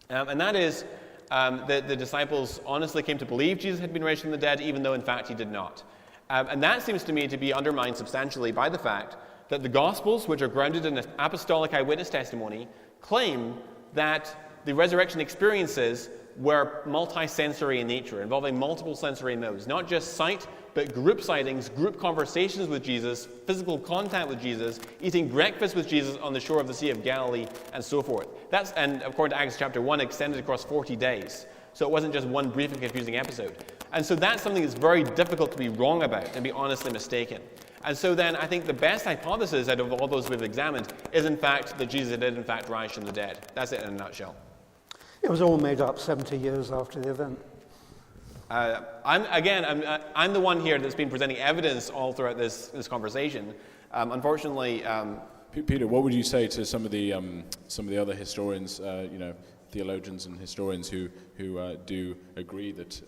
And that is that the disciples honestly came to believe Jesus had been raised from the dead, even though in fact he did not. And that seems to me to be undermined substantially by the fact that the Gospels, which are grounded in apostolic eyewitness testimony, claim that the resurrection experiences were multi-sensory in nature, involving multiple sensory modes, not just sight, but group sightings, group conversations with Jesus, physical contact with Jesus, eating breakfast with Jesus on the shore of the Sea of Galilee, and so forth. And according to Acts chapter 1, extended across 40 days. So it wasn't just one brief and confusing episode. And so that's something that's very difficult to be wrong about and be honestly mistaken. And so then I think the best hypothesis out of all those we've examined is in fact that Jesus did in fact rise from the dead. That's it in a nutshell. It was all made up 70 years after the event. I'm the one here that's been presenting evidence all throughout this conversation. Unfortunately, Peter, what would you say to some of the other historians, theologians and historians who do agree that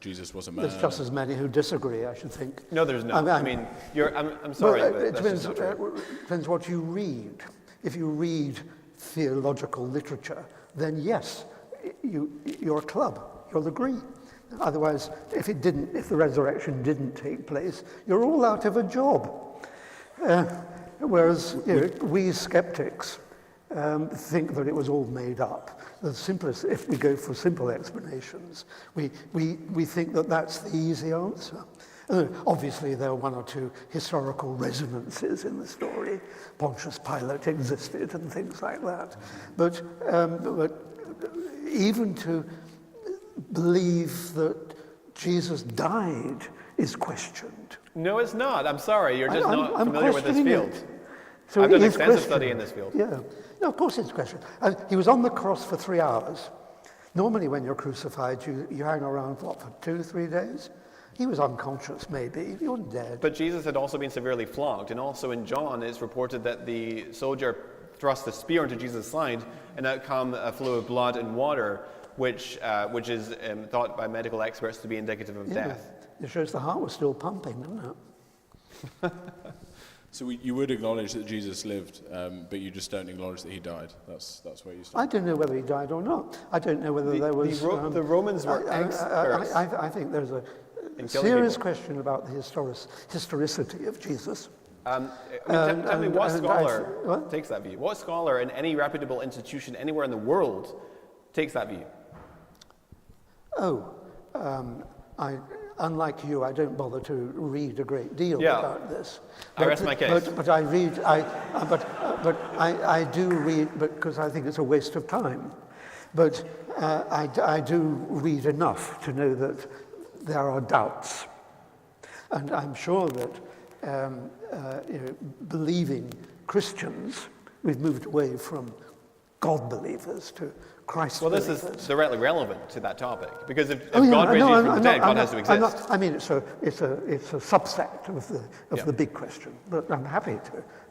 Jesus was a man? There's just as many who disagree, I should think. No, there's not. I'm sorry. Well, but it that's depends what you read. If you read theological literature, then yes, you're a club. You'll agree. Otherwise, if the resurrection didn't take place, you're all out of a job. Whereas we skeptics think that it was all made up. The simplest, if we go for simple explanations, we think that that's the easy answer. Obviously, there are one or two historical resonances in the story. Pontius Pilate existed and things like that. But even to believe that Jesus died is questioned. No, it's not. I'm sorry. You're just not familiar with this questioning field. it. So I've it done is extensive questioned. study in this field. Yeah. No, of course it's questioned. He was on the cross for 3 hours. Normally when you're crucified, you hang around, for 2-3 days? He was unconscious, maybe. He wasn't dead. But Jesus had also been severely flogged, and also in John it's reported that the soldier thrust a spear into Jesus' side, and out come a flow of blood and water, which is thought by medical experts to be indicative of death. It shows the heart was still pumping, doesn't it? So you would acknowledge that Jesus lived, but you just don't acknowledge that he died. That's where you start. I don't know whether he died or not. I don't know whether there was... The Romans were experts. I think there's a serious question about the historicity of Jesus. Tell me what scholar takes that view? What scholar in any reputable institution anywhere in the world takes that view? Unlike you, I don't bother to read a great deal about this. I rest my case. But I read. I do read because I think it's a waste of time. But I do read enough to know that there are doubts, and I'm sure that believing Christians, we've moved away from God believers to Christ believers. Well, this is directly relevant to that topic, because if God raised Jesus from the dead, God has to exist. I mean, it's a subset of the big question. But I'm happy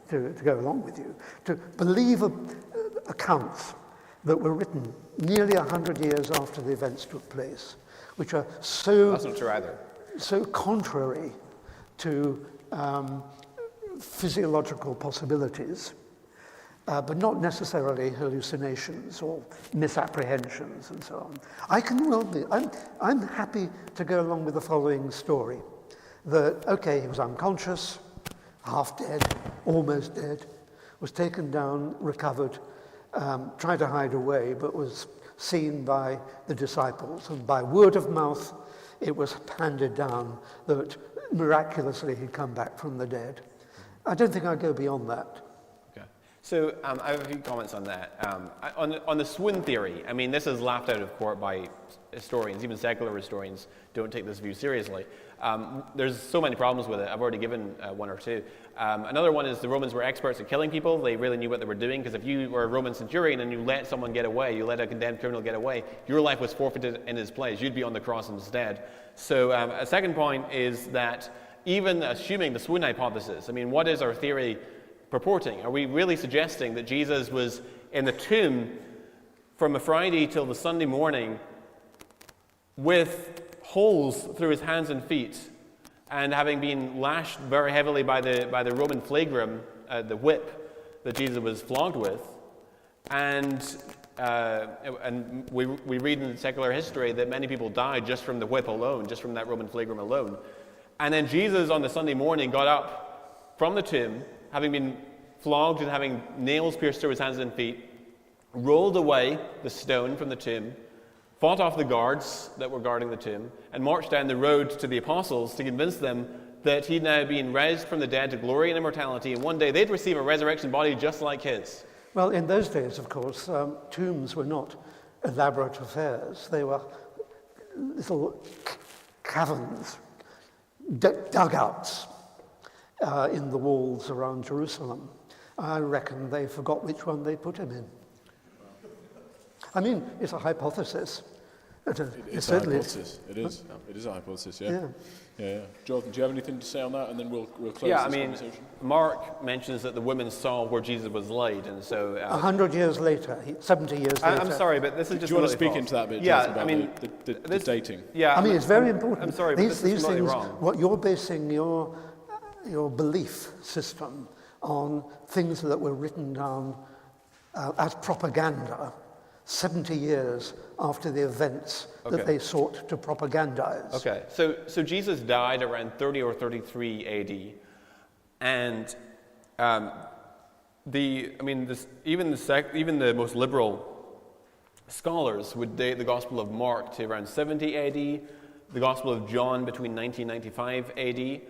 to go along with you to believe accounts that were written nearly 100 years after the events took place, which are so That's not true either. So contrary to physiological possibilities. But not necessarily hallucinations or misapprehensions and so on. I'm happy to go along with the following story. That, okay, he was unconscious, half dead, almost dead, was taken down, recovered, tried to hide away, but was seen by the disciples. And by word of mouth, it was handed down that miraculously he'd come back from the dead. I don't think I'd go beyond that. So I have a few comments on that. On the swoon theory, I mean, this is laughed out of court by historians, even secular historians don't take this view seriously. There's so many problems with it. I've already given one or two. Another one is the Romans were experts at killing people. They really knew what they were doing, because if you were a Roman centurion and you let someone get away, you let a condemned criminal get away, your life was forfeited in his place. You'd be on the cross instead. So a second point is that even assuming the swoon hypothesis, I mean, what is our theory purporting? Are we really suggesting that Jesus was in the tomb from a Friday till the Sunday morning with holes through his hands and feet, and having been lashed very heavily by the Roman flagrum, the whip that Jesus was flogged with, and we read in secular history that many people died just from the whip alone, just from that Roman flagrum alone, and then Jesus on the Sunday morning got up from the tomb, having been flogged and having nails pierced through his hands and feet, rolled away the stone from the tomb, fought off the guards that were guarding the tomb, and marched down the road to the apostles to convince them that he'd now been raised from the dead to glory and immortality, and one day they'd receive a resurrection body just like his. Well, in those days, of course, tombs were not elaborate affairs. They were little caverns, dugouts in the walls around Jerusalem. I reckon they forgot which one they put him in. I mean, it's a hypothesis. It's a hypothesis. It is a hypothesis, yeah. Jonathan, do you have anything to say on that? And then we'll close this conversation. Mark mentions that the women saw where Jesus was laid, and so... 100 years later, 70 years later. I'm sorry, but this is just... Do you want to speak into that bit, Jonathan, about the dating? Yeah, I mean, it's very important. I'm sorry, but this is completely wrong. What you're basing your belief system on things that were written down as propaganda 70 years after the events that they sought to propagandize. Okay, so Jesus died around 30 or 33 AD, and Even the most liberal scholars would date the Gospel of Mark to around 70 AD, the Gospel of John between 90 and 95 AD.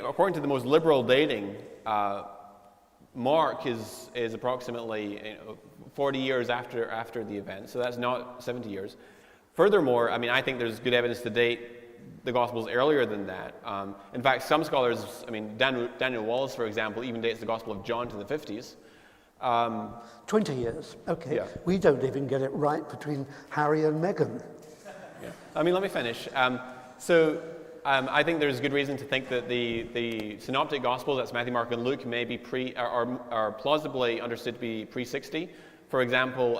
According to the most liberal dating, Mark is approximately 40 years after the event, so that's not 70 years. Furthermore, I think there's good evidence to date the Gospels earlier than that. In fact, some scholars, Daniel Wallace, for example, even dates the Gospel of John to the 50s. 20 years, okay. Yeah. We don't even get it right between Harry and Meghan. Yeah. Let me finish. I think there's good reason to think that the synoptic Gospels, that's Matthew, Mark, and Luke, may be are plausibly understood to be pre-60. For example,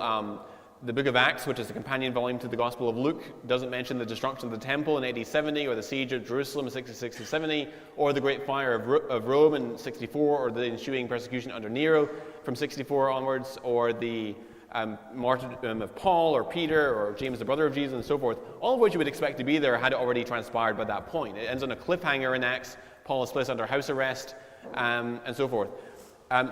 the book of Acts, which is a companion volume to the Gospel of Luke, doesn't mention the destruction of the temple in AD 70, or the siege of Jerusalem in 66 and 70, or the great fire of Rome in 64, or the ensuing persecution under Nero from 64 onwards, or the martyrdom of Paul or Peter or James, the brother of Jesus, and so forth, all of which you would expect to be there had it already transpired by that point. It ends on a cliffhanger in Acts. Paul is placed under house arrest, and so forth.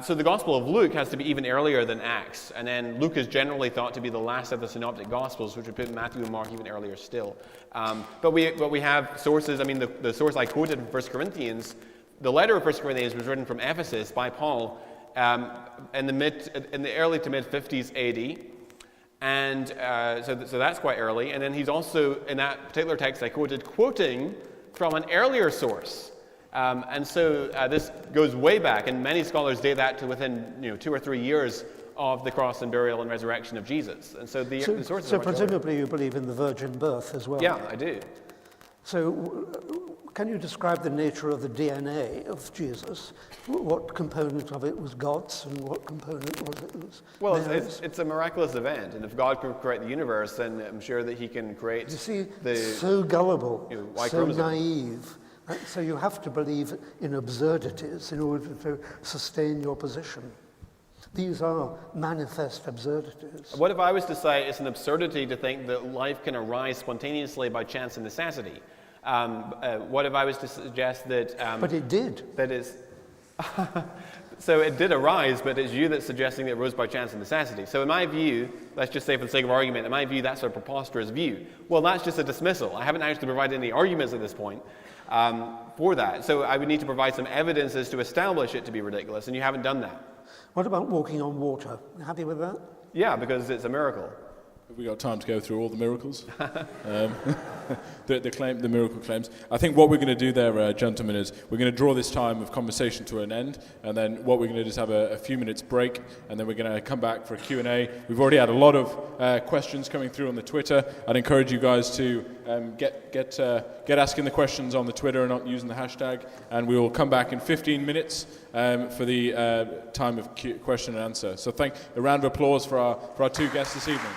So the Gospel of Luke has to be even earlier than Acts, and then Luke is generally thought to be the last of the synoptic Gospels, which would put Matthew and Mark even earlier still. But we have sources. The source I quoted from 1 Corinthians, the letter of 1 Corinthians was written from Ephesus by Paul in the early to mid 50s AD, and so that's quite early. And then he's also, in that particular text I quoted, quoting from an earlier source. This goes way back, and many scholars date that to within 2 or 3 years of the cross and burial and resurrection of Jesus. And so the sources are much presumably older. You believe in the virgin birth as well? Yeah, I do. So can you describe the nature of the DNA of Jesus? What component of it was God's and what component was Well, Mary's? it's a miraculous event, and if God can create the universe, then I'm sure that he can create You see, the... so gullible, Y so chromosome. naive. So you have to believe in absurdities in order to sustain your position. These are manifest absurdities. What if I was to say it's an absurdity to think that life can arise spontaneously by chance and necessity? What if I was to suggest that... But it did. That is... So it did arise, but it's you that's suggesting that it rose by chance and necessity. So in my view, let's just say for the sake of argument, in my view, that's a preposterous view. Well, that's just a dismissal. I haven't actually provided any arguments at this point for that. So I would need to provide some evidences to establish it to be ridiculous, and you haven't done that. What about walking on water? Happy with that? Yeah, because it's a miracle. Have we got time to go through all the miracles? The miracle claims. I think what we're going to do there, gentlemen, is we're going to draw this time of conversation to an end, and then what we're going to do is have a few minutes break, and then we're going to come back for a Q&A. We've already had a lot of questions coming through on the Twitter. I'd encourage you guys to get asking the questions on the Twitter and not using the hashtag, and we will come back in 15 minutes for the time of question and answer. So a round of applause for our two guests this evening.